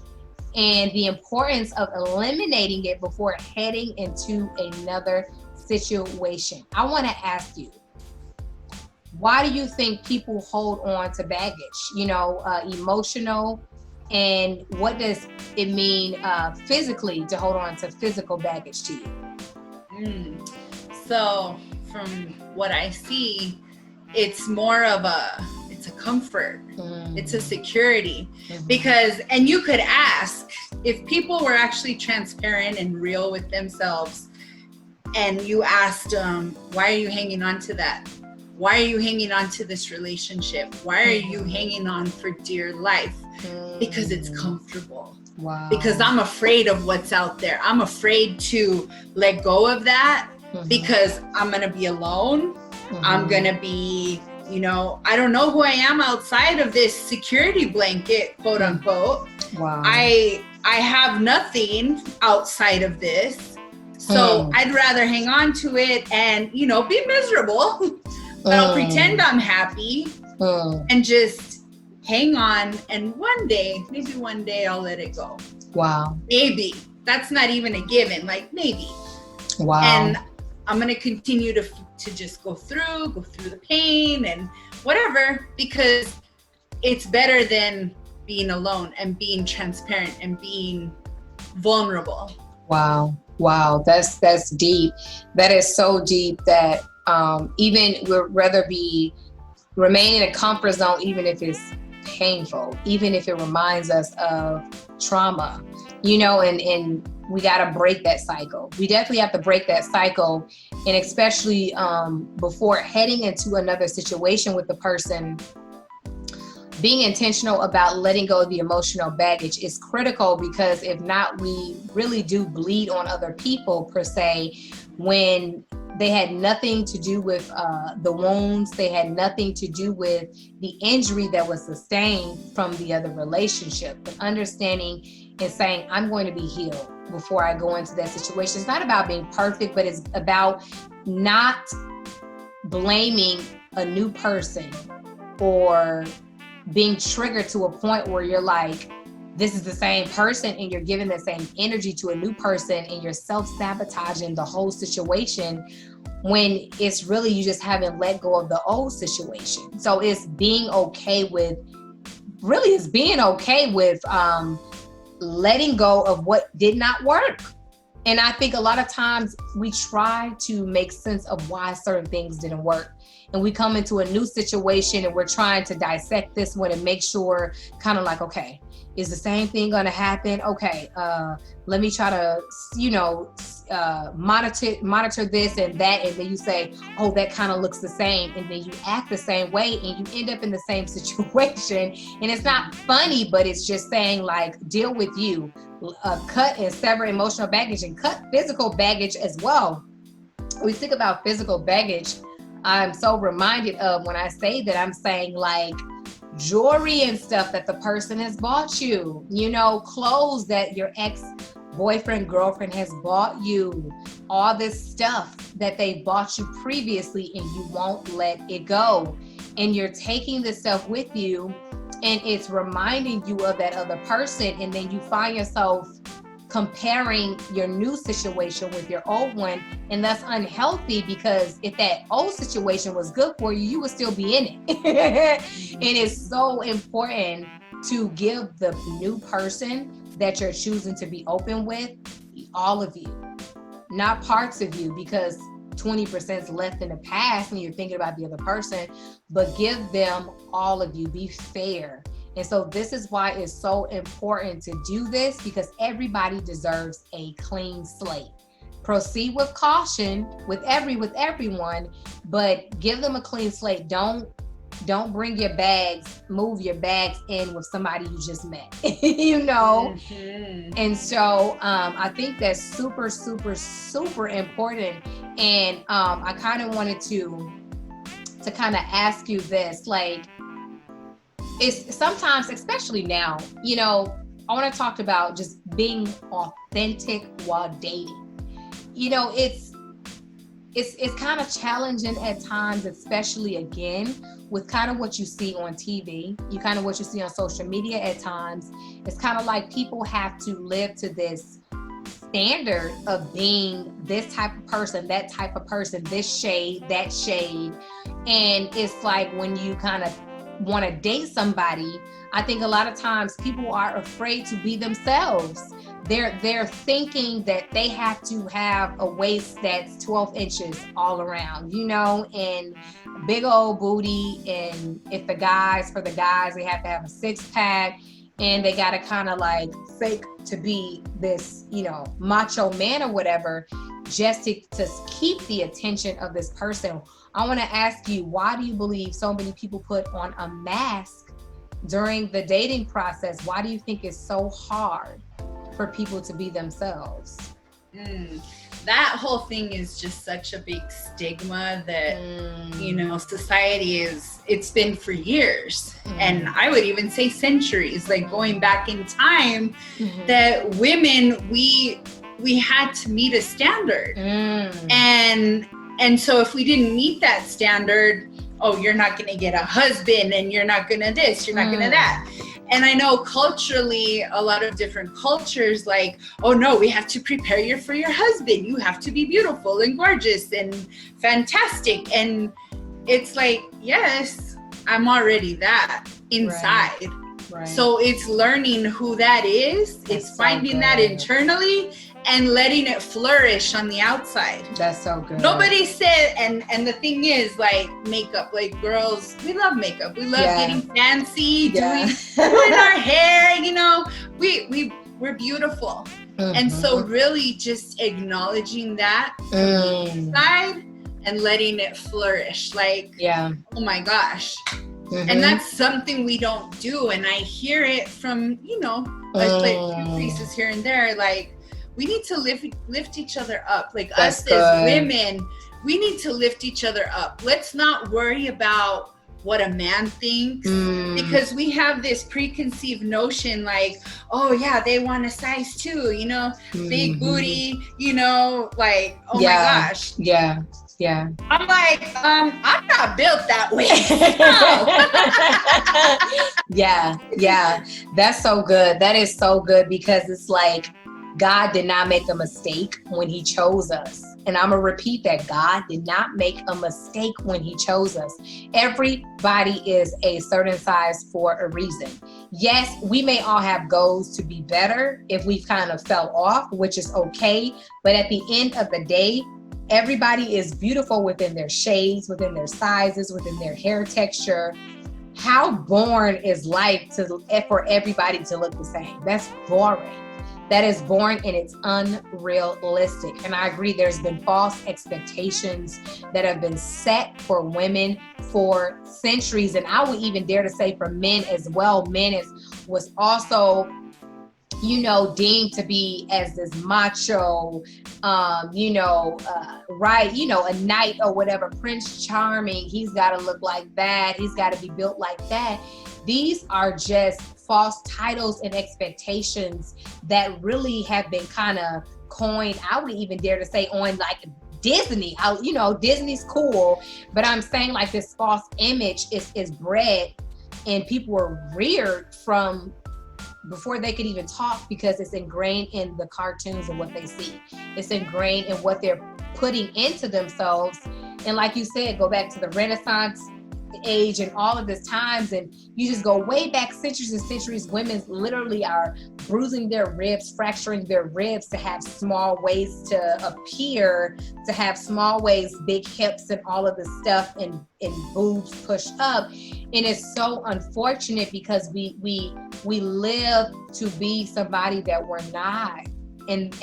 A: and the importance of eliminating it before heading into another situation. I want to ask you, why do you think people hold on to baggage, emotional, and what does it mean physically to hold on to physical baggage to you?
B: So from what I see, it's more of it's a comfort. It's a security. Because, and you could ask, if people were actually transparent and real with themselves, and you asked them, why are you hanging on to that? Why are you hanging on to this relationship? Why are you hanging on for dear life? Because it's comfortable.
A: Wow.
B: Because I'm afraid of what's out there. I'm afraid to let go of that because I'm going to be alone. I'm going to be, I don't know who I am outside of this security blanket, quote unquote.
A: Wow.
B: I have nothing outside of this. So I'd rather hang on to it and, be miserable. But I'll pretend I'm happy and just hang on. And maybe one day I'll let it go.
A: Wow.
B: Maybe. That's not even a given. Like, maybe.
A: Wow.
B: And I'm going to continue to just go through the pain and whatever, because it's better than being alone and being transparent and being vulnerable.
A: Wow. Wow, that's deep. That is so deep that even we'd rather be remain in a comfort zone, even if it's painful, even if it reminds us of trauma, and we got to break that cycle. We definitely have to break that cycle. And especially before heading into another situation with the person, being intentional about letting go of the emotional baggage is critical, because if not, we really do bleed on other people per se, when they had nothing to do with the wounds. They had nothing to do with the injury that was sustained from the other relationship. But understanding and saying, I'm going to be healed before I go into that situation. It's not about being perfect, but it's about not blaming a new person or being triggered to a point where you're like, this is the same person, and you're giving the same energy to a new person, and you're self-sabotaging the whole situation, when it's really you just haven't let go of the old situation. So it's being okay with letting go of what did not work. And I think a lot of times we try to make sense of why certain things didn't work. And we come into a new situation and we're trying to dissect this one and make sure, kind of like, okay, is the same thing going to happen? Okay, let me try to, monitor this and that. And then you say, oh, that kind of looks the same. And then you act the same way and you end up in the same situation. And it's not funny, but it's just saying, like, deal with you. Cut and sever emotional baggage and cut physical baggage as well. When we think about physical baggage, I'm so reminded of when I say that, I'm saying like jewelry and stuff that the person has bought you, clothes that your ex-boyfriend, girlfriend has bought you, all this stuff that they bought you previously, and you won't let it go. And you're taking this stuff with you, and it's reminding you of that other person. And then you find yourself comparing your new situation with your old one. And that's unhealthy, because if that old situation was good for you, you would still be in it. And it's so important to give the new person that you're choosing to be open with all of you, not parts of you, because 20% is left in the past when you're thinking about the other person, but give them all of you. Be fair. And so this is why it's so important to do this, because everybody deserves a clean slate. Proceed with caution with everyone, but give them a clean slate. Don't bring your bags, move your bags in with somebody you just met, Mm-hmm. And so I think that's super, super, super important. And I kind of wanted to kind of ask you this, like, it's sometimes, especially now, I want to talk about just being authentic while dating. It's kind of challenging at times, especially again with kind of what you see on TV, what you see on social media at times. It's kind of like people have to live to this standard of being this type of person, that type of person, this shade, that shade. And it's like when you kind of want to date somebody, I think a lot of times people are afraid to be themselves. They're thinking that they have to have a waist that's 12 inches all around, and big old booty. And if for the guys, they have to have a 6-pack, and they got to kind of like fake to be this, macho man or whatever, just to keep the attention of this person. I want to ask you, why do you believe so many people put on a mask during the dating process? Why do you think it's so hard for people to be themselves?
B: That whole thing is just such a big stigma that, society it's been for years. And I would even say centuries, like going back in time, that women, we had to meet a standard. And so if we didn't meet that standard, oh, you're not going to get a husband, and you're not going to this, you're not going to that. And I know culturally, a lot of different cultures, like, oh no, we have to prepare you for your husband. You have to be beautiful and gorgeous and fantastic. And it's like, yes, I'm already that inside. Right. So it's learning who that is. It's finding that internally and letting it flourish on the outside.
A: That's so good.
B: Nobody said, and the thing is, like, makeup, like, girls, we love makeup. We love getting fancy, doing our hair, you know, we're beautiful. And so really just acknowledging that side and letting it flourish, like, oh my gosh. And that's something we don't do. And I hear it from, you know, like few places here and there, like, we need to lift each other up. Like, us as women, we need to lift each other up. Let's not worry about what a man thinks, because we have this preconceived notion, like, oh yeah, they want a size 2, you know, big booty, you know, like, oh my gosh.
A: Yeah.
B: I'm like, I'm not built that way.
A: Yeah. That's so good. That is so good, because it's like, God did not make a mistake when he chose us. And I'm going to repeat that. God did not make a mistake when he chose us. Everybody is a certain size for a reason. Yes, we may all have goals to be better if we've kind of fell off, which is okay. But at the end of the day, everybody is beautiful within their shades, within their sizes, within their hair texture. How boring is life for everybody to look the same? That's boring. That is boring, and it's unrealistic. And I agree, there's been false expectations that have been set for women for centuries. And I would even dare to say for men as well. Men was also, you know, deemed to be as this macho, right, you know, a knight or whatever, Prince Charming. He's got to look like that. He's got to be built like that. These are just false titles and expectations that really have been kind of coined, I would even dare to say, on like Disney. You know, Disney's cool, but I'm saying like this false image is bred, and people were reared from before they could even talk, because it's ingrained in the cartoons and what they see. It's ingrained in what they're putting into themselves. And like you said, go back to the Renaissance age and all of this times, and you just go way back centuries and centuries. Women literally are bruising their ribs, fracturing their ribs to have small waists, to appear to have small waists, big hips, and all of this stuff, and boobs pushed up. And it's so unfortunate, because we live to be somebody that we're not. And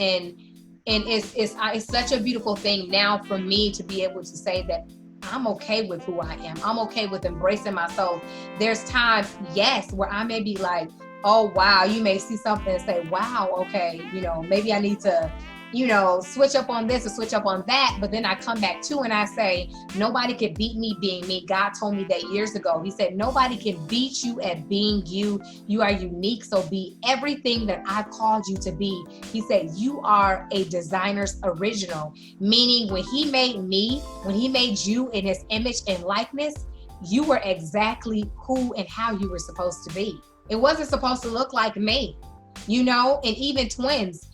A: it's such a beautiful thing now for me to be able to say that I'm okay with who I am. I'm okay with embracing myself. There's times, yes, where I may be like, oh, wow, you may see something and say, wow, okay, you know, maybe I need to, you know, switch up on this or switch up on that. But then I come back to and I say, nobody can beat me being me. God told me that years ago. He said, nobody can beat you at being you. You are unique. So be everything that I called you to be. He said, you are a designer's original, meaning when he made me, when he made you in his image and likeness, you were exactly who and how you were supposed to be. It wasn't supposed to look like me, you know, and even twins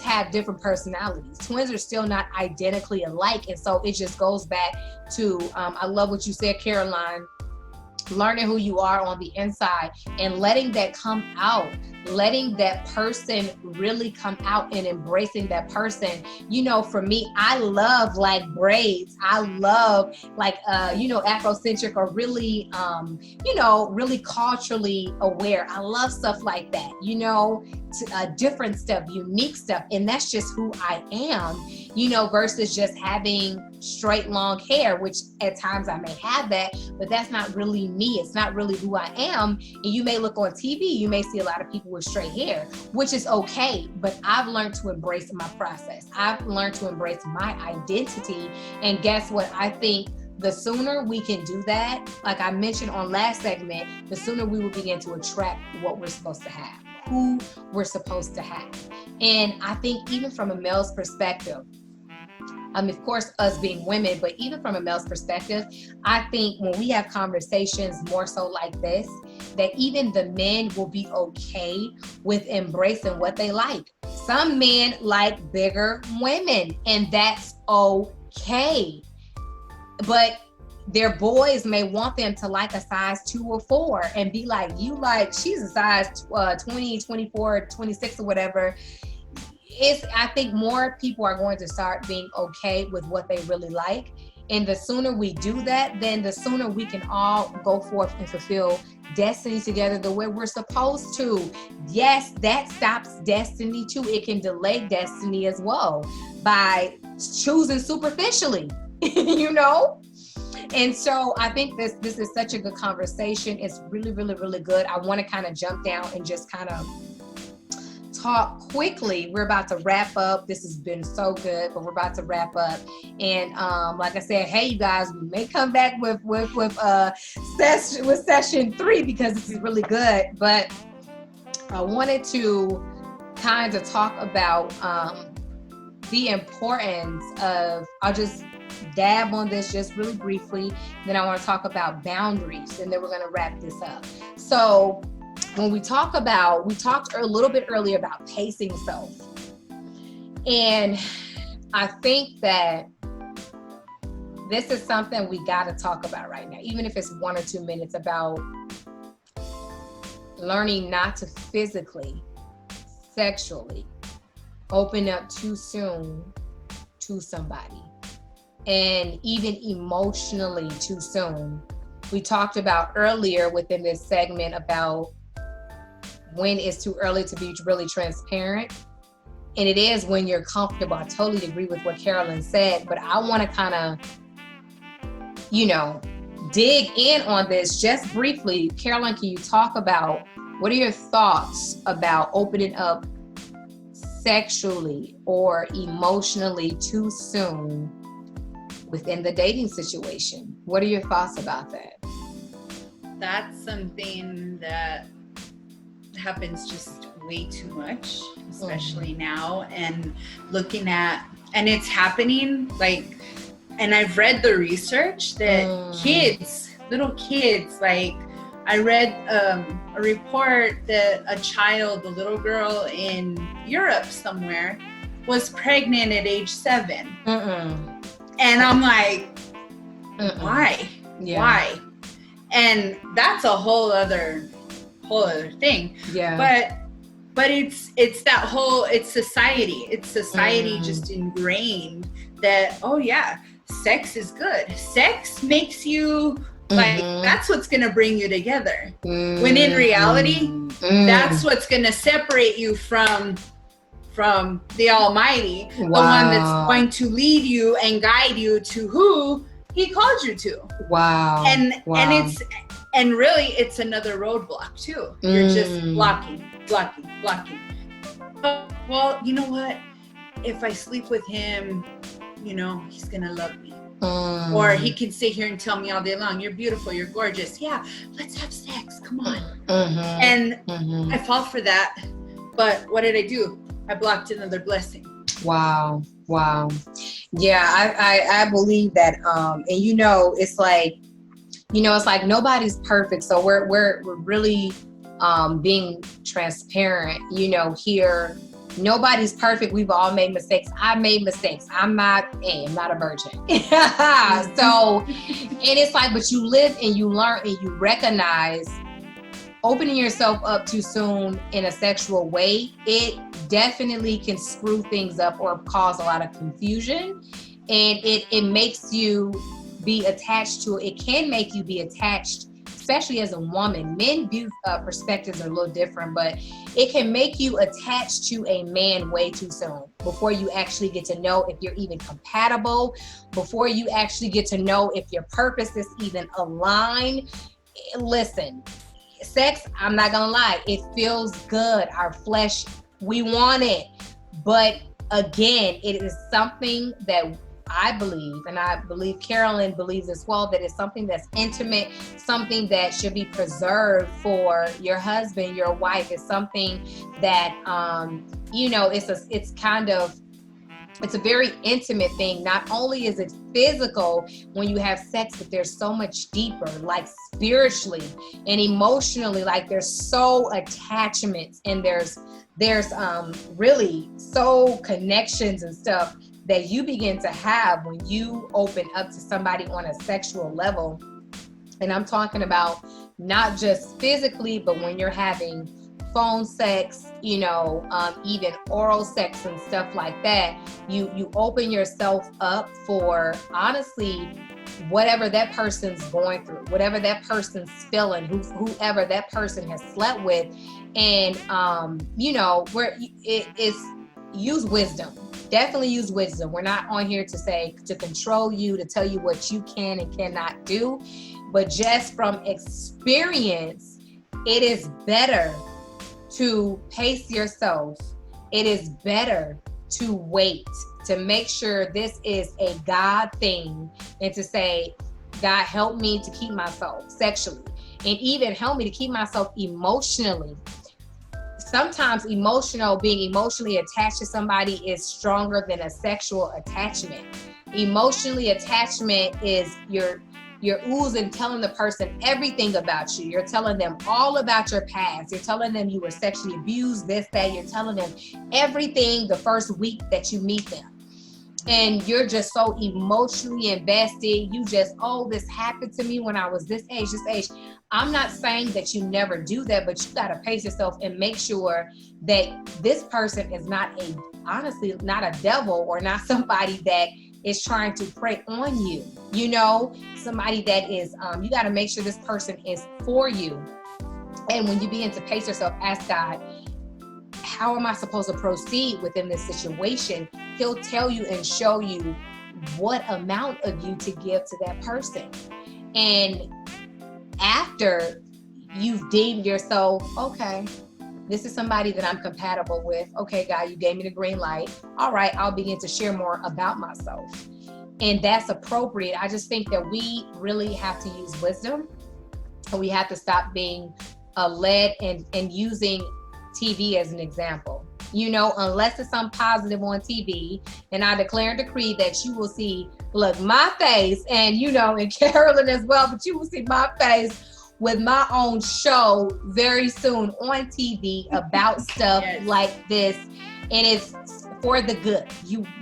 A: have different personalities. Twins are still not identically alike. And so it just goes back to, I love what you said, Caroline, learning who you are on the inside and letting that come out, letting that person really come out and embracing that person. You know, for me, I love like braids. I love like, Afrocentric or really, really culturally aware. I love stuff like that, different stuff, unique stuff. And that's just who I am, versus just having straight long hair, which at times I may have that, but that's not really me. It's not really who I am. And you may look on TV, you may see a lot of people with straight hair, which is okay. But I've learned to embrace my process. I've learned to embrace my identity. And guess what? I think the sooner we can do that, like I mentioned on last segment, the sooner we will begin to attract what we're supposed to have, who we're supposed to have. And I think even from a male's perspective, of course, us being women, but even from a male's perspective, I think when we have conversations more so like this, that even the men will be okay with embracing what they like. Some men like bigger women, and that's okay. But their boys may want them to like a size 2 or 4 and be like, she's a size 20, 24, 26 or whatever. I think more people are going to start being okay with what they really like. And the sooner we do that, then the sooner we can all go forth and fulfill destiny together the way we're supposed to. Yes, that stops destiny too. It can delay destiny as well by choosing superficially, you know? And so I think this is such a good conversation. It's really, really, really good. I want to kind of jump down and just kind of talk quickly. We're about to wrap up. This has been so good, but we're about to wrap up. And like I said, hey, you guys, we may come back with session 3 because this is really good. But I wanted to kind of talk about the importance of, I'll just dab on this just really briefly. Then I want to talk about boundaries, and then we're going to wrap this up. So when we talked a little bit earlier about pacing self. And I think that this is something we got to talk about right now, even if it's 1 or 2 minutes, about learning not to physically, sexually open up too soon to somebody, and even emotionally too soon. We talked about earlier within this segment about when it's too early to be really transparent. And it is when you're comfortable. I totally agree with what Carolyn said, but I want to kind of, dig in on this just briefly. Carolyn, can you talk about, what are your thoughts about opening up sexually or emotionally too soon within the dating situation? What are your thoughts about that?
B: That's something that happens just way too much, especially now, and looking at, and it's happening like, and I've read the research that little kids, like I read a report that a little girl in Europe somewhere was pregnant at age 7. And I'm like, why? Yeah. Why? And that's a whole other thing. Yeah. But it's that whole, it's society just ingrained that, oh yeah, sex is good. Sex makes you like, that's what's going to bring you together. When in reality, that's what's going to separate you from the Almighty, the one that's going to lead you and guide you to who He called you to. Wow. And really, it's another roadblock too. You're just blocking. Well, you know what? If I sleep with him, he's gonna love me. Or he can sit here and tell me all day long, you're beautiful, you're gorgeous. Yeah, let's have sex. Come on. And I fall for that. But what did I do? I blocked another blessing. Wow.
A: Yeah, I believe that. And it's like, it's like nobody's perfect. So we're really being transparent, here. Nobody's perfect. We've all made mistakes. I made mistakes. I'm not a virgin. So, and it's like, but you live and you learn and you recognize opening yourself up too soon in a sexual way, it definitely can screw things up or cause a lot of confusion. And it makes you be attached to it. It can make you be attached, especially as a woman. Men view perspectives are a little different, but it can make you attached to a man way too soon before you actually get to know if you're even compatible, before you actually get to know if your purpose is even aligned. Listen, sex, I'm not gonna lie, it feels good. Our flesh, we want it. But again, it is something that I believe, and I believe Carolyn believes as well, that it's something that's intimate, something that should be preserved for your husband, your wife. It's something that, it's a very intimate thing. Not only is it physical when you have sex, but there's so much deeper, like spiritually and emotionally, like there's so attachments, and there's really so connections and stuff that you begin to have when you open up to somebody on a sexual level. And I'm talking about not just physically, but when you're having phone sex, even oral sex and stuff like that, you open yourself up for, honestly, whatever that person's going through, whatever that person's feeling, whoever that person has slept with. And where it is, use wisdom. Definitely use wisdom. We're not on here to control you, to tell you what you can and cannot do, but just from experience, it is better to pace yourself. It is better to wait, to make sure this is a God thing, and to say, God, help me to keep myself sexually, and even help me to keep myself emotionally. Sometimes being emotionally attached to somebody is stronger than a sexual attachment. Emotionally attachment is you're oozing, telling the person everything about you. You're telling them all about your past. You're telling them you were sexually abused, this, that. You're telling them everything the first week that you meet them. And you're just so emotionally invested. You just, oh, this happened to me when I was this age. I'm not saying that you never do that, but you got to pace yourself and make sure that this person is honestly not a devil, or not somebody that is trying to prey on you. Somebody that is, you got to make sure this person is for you. And when you begin to pace yourself, ask God, how am I supposed to proceed within this situation? He'll tell you and show you what amount of you to give to that person. And after you've deemed yourself, okay, this is somebody that I'm compatible with. Okay, God, you gave me the green light. All right, I'll begin to share more about myself. And that's appropriate. I just think that we really have to use wisdom, and we have to stop being led and using TV as an example. Unless it's some positive on TV, and I declare and decree that you will see, look, my face, and and Carolyn as well, but you will see my face with my own show very soon on TV about stuff
B: Yes.
A: like this, and it's for the good.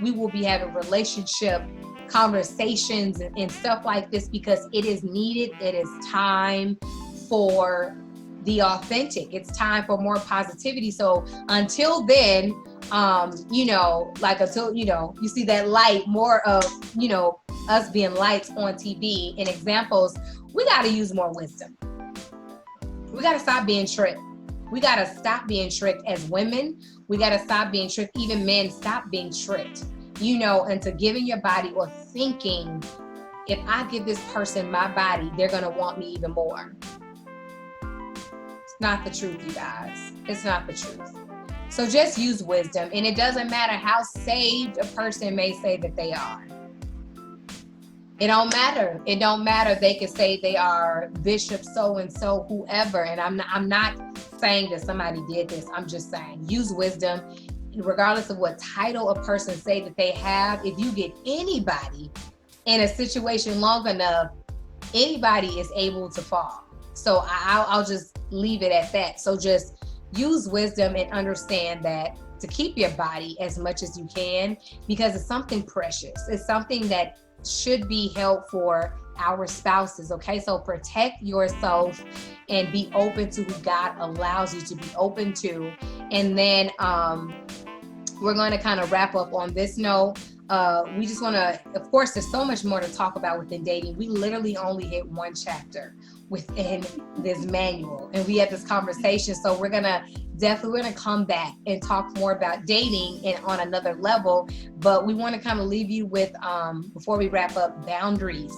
A: We will be having relationship conversations and stuff like this, because it is needed. It is time for the authentic. It's time for more positivity. So until then, until you see that light, more of us being lights on TV and examples, we got to use more wisdom. We got to stop being tricked. We got to stop being tricked as women. We got to stop being tricked. Even men, stop being tricked, into giving your body, or thinking, if I give this person my body, they're going to want me even more. It's not the truth, you guys. It's not the truth. So just use wisdom. And it doesn't matter how saved a person may say that they are. It don't matter. It don't matter. They can say they are Bishop so-and-so, whoever. And I'm not saying that somebody did this. I'm just saying use wisdom. Regardless of what title a person say that they have, if you get anybody in a situation long enough, anybody is able to fall. So I'll just leave it at that. So just use wisdom and understand that to keep your body as much as you can, because it's something precious. It's something that should be held for our spouses. Okay, so protect yourself and be open to who God allows you to be open to. And then we're going to kind of wrap up on this note. We just want to, of course, there's so much more to talk about within dating. We literally only hit one chapter within this manual, and we had this conversation. So we're going to come back and talk more about dating and on another level. But we want to kind of leave you with, before we wrap up, boundaries.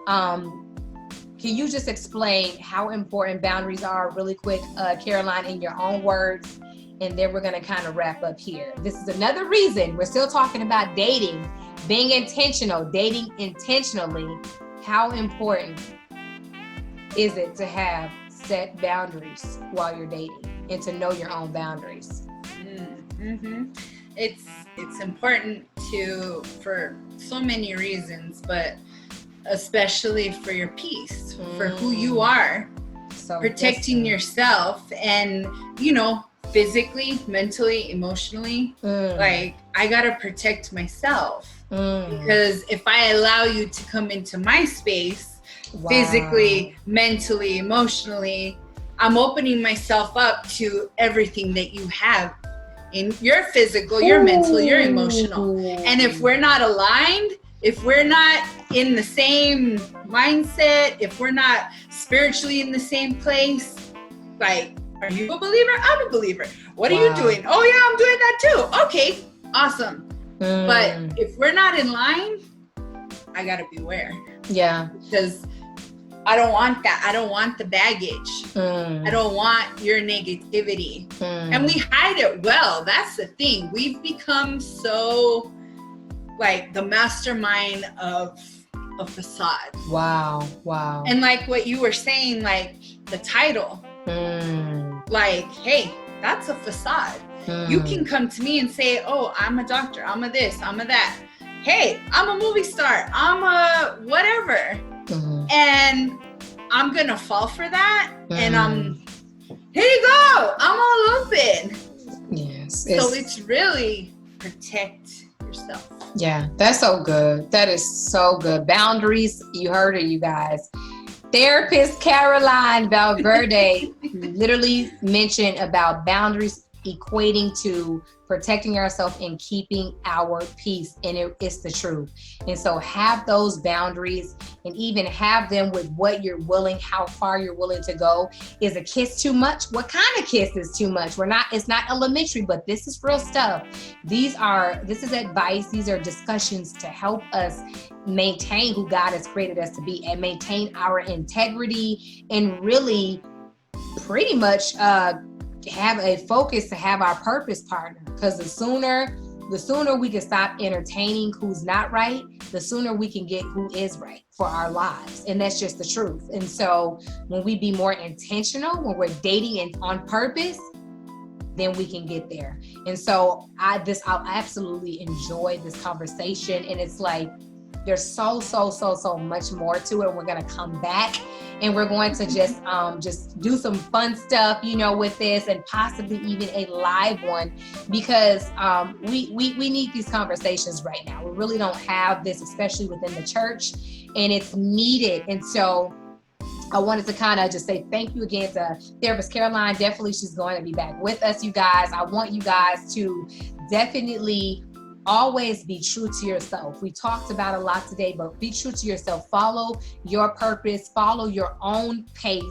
A: Can you just explain how important boundaries are really quick, Caroline, in your own words? And then we're going to kind of wrap up here. This is another reason we're still talking about dating, being intentional, dating intentionally. How important is it to have set boundaries while you're dating and to know your own boundaries?
B: Mm-hmm. It's important for so many reasons, but especially for your peace, for who you are, so protecting yourself, and physically, mentally, emotionally. Like, I gotta protect myself, because if I allow you to come into my space, physically, mentally, emotionally, I'm opening myself up to everything that you have in your physical, your mental, your emotional. And if we're not aligned, if we're not in the same mindset, if we're not spiritually in the same place, like, are you a believer? I'm a believer. What are you doing? Oh yeah, I'm doing that too. Okay, awesome. But if we're not in line, I gotta beware.
A: Yeah.
B: Because I don't want that. I don't want the baggage. I don't want your negativity. And we hide it well. That's the thing. We've become so like the mastermind of a facade.
A: Wow.
B: And like what you were saying, like the title, like, hey, that's a facade. You can come to me and say, oh, I'm a doctor. I'm a this, I'm a that. Hey, I'm a movie star. I'm a whatever. And I'm going to fall for that. And here you go. I'm all open.
A: Yes.
B: So it's really protect yourself.
A: Yeah, that's so good. That is so good. Boundaries. You heard it, you guys. Therapist Caroline Valverde literally mentioned about boundaries equating to protecting ourselves and keeping our peace. And it's the truth. And so have those boundaries and even have them with what you're willing, how far you're willing to go. Is a kiss too much? What kind of kiss is too much? It's not elementary, but this is real stuff. This is advice. These are discussions to help us maintain who God has created us to be and maintain our integrity and really pretty much have a focus to have our purpose partner, because the sooner we can stop entertaining who's not right, the sooner we can get who is right for our lives. And that's just the truth. And so when we be more intentional, when we're dating and on purpose, then we can get there. And so I'll absolutely enjoy this conversation. And it's like, there's so much more to it. We're going to come back and we're going to just do some fun stuff, with this, and possibly even a live one, because we need these conversations right now. We really don't have this, especially within the church, and it's needed. And so I wanted to kind of just say thank you again to Therapist Caroline. Definitely, she's going to be back with us, you guys. I want you guys to definitely always be true to yourself. We talked about a lot today, but be true to yourself. Follow your purpose. Follow your own pace.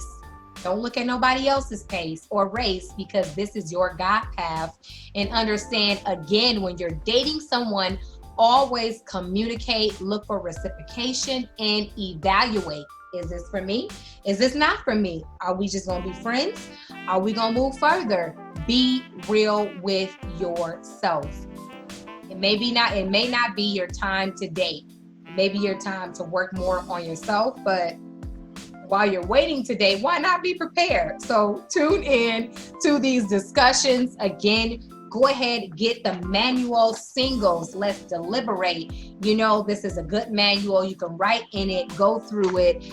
A: Don't look at nobody else's pace or race, because this is your God path. And understand, again, when you're dating someone, always communicate, look for reciprocation, and evaluate. Is this for me? Is this not for me? Are we just going to be friends? Are we going to move further? Be real with yourself. It may not be your time to date. It may be your time to work more on yourself, but while you're waiting to date, why not be prepared? So tune in to these discussions. Again, go ahead, get the manual, Singles. Let's deliberate. This is a good manual. You can write in it, go through it.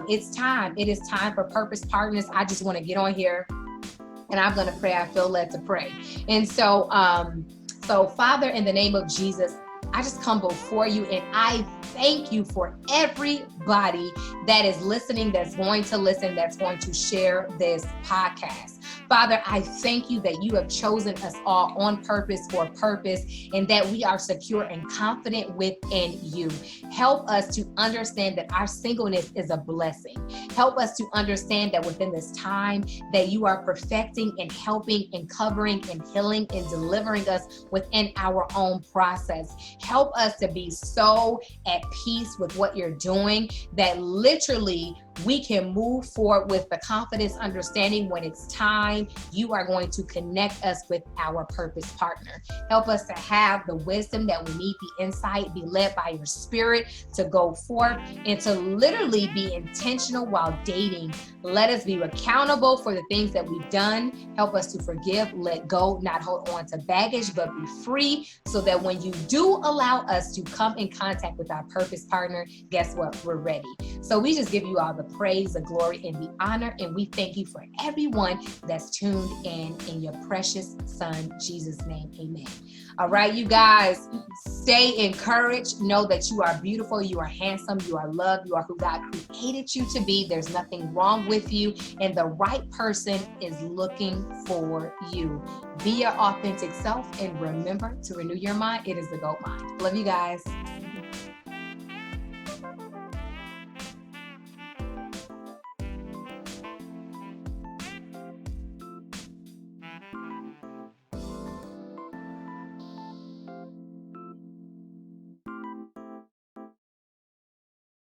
A: It's time. It is time for Purpose Partners. I just want to get on here and I'm going to pray. I feel led to pray. And so, Father, in the name of Jesus, I just come before you and I thank you for everybody that is listening, that's going to listen, that's going to share this podcast. Father, I thank you that you have chosen us all on purpose for a purpose, and that we are secure and confident within you. Help us to understand that our singleness is a blessing. Help us to understand that within this time that you are perfecting and helping and covering and healing and delivering us within our own process. Help us to be so at peace with what you're doing that literally we can move forward with the confidence, understanding when it's time, you are going to connect us with our purpose partner. Help us to have the wisdom that we need, the insight, be led by your spirit to go forth and to literally be intentional while dating. Let us be accountable for the things that we've done. Help us to forgive, let go, not hold on to baggage, but be free, so that when you do allow us to come in contact with our purpose partner, guess what? We're ready. So we just give you all the praise, the glory, and the honor. And we thank you for everyone that's tuned in your precious son, Jesus' name. Amen. All right, you guys, stay encouraged. Know that you are beautiful, you are handsome, you are loved, you are who God created you to be. There's nothing wrong with you, and the right person is looking for you. Be your authentic self, and remember to renew your mind. It is the GOAT mind. Love you guys.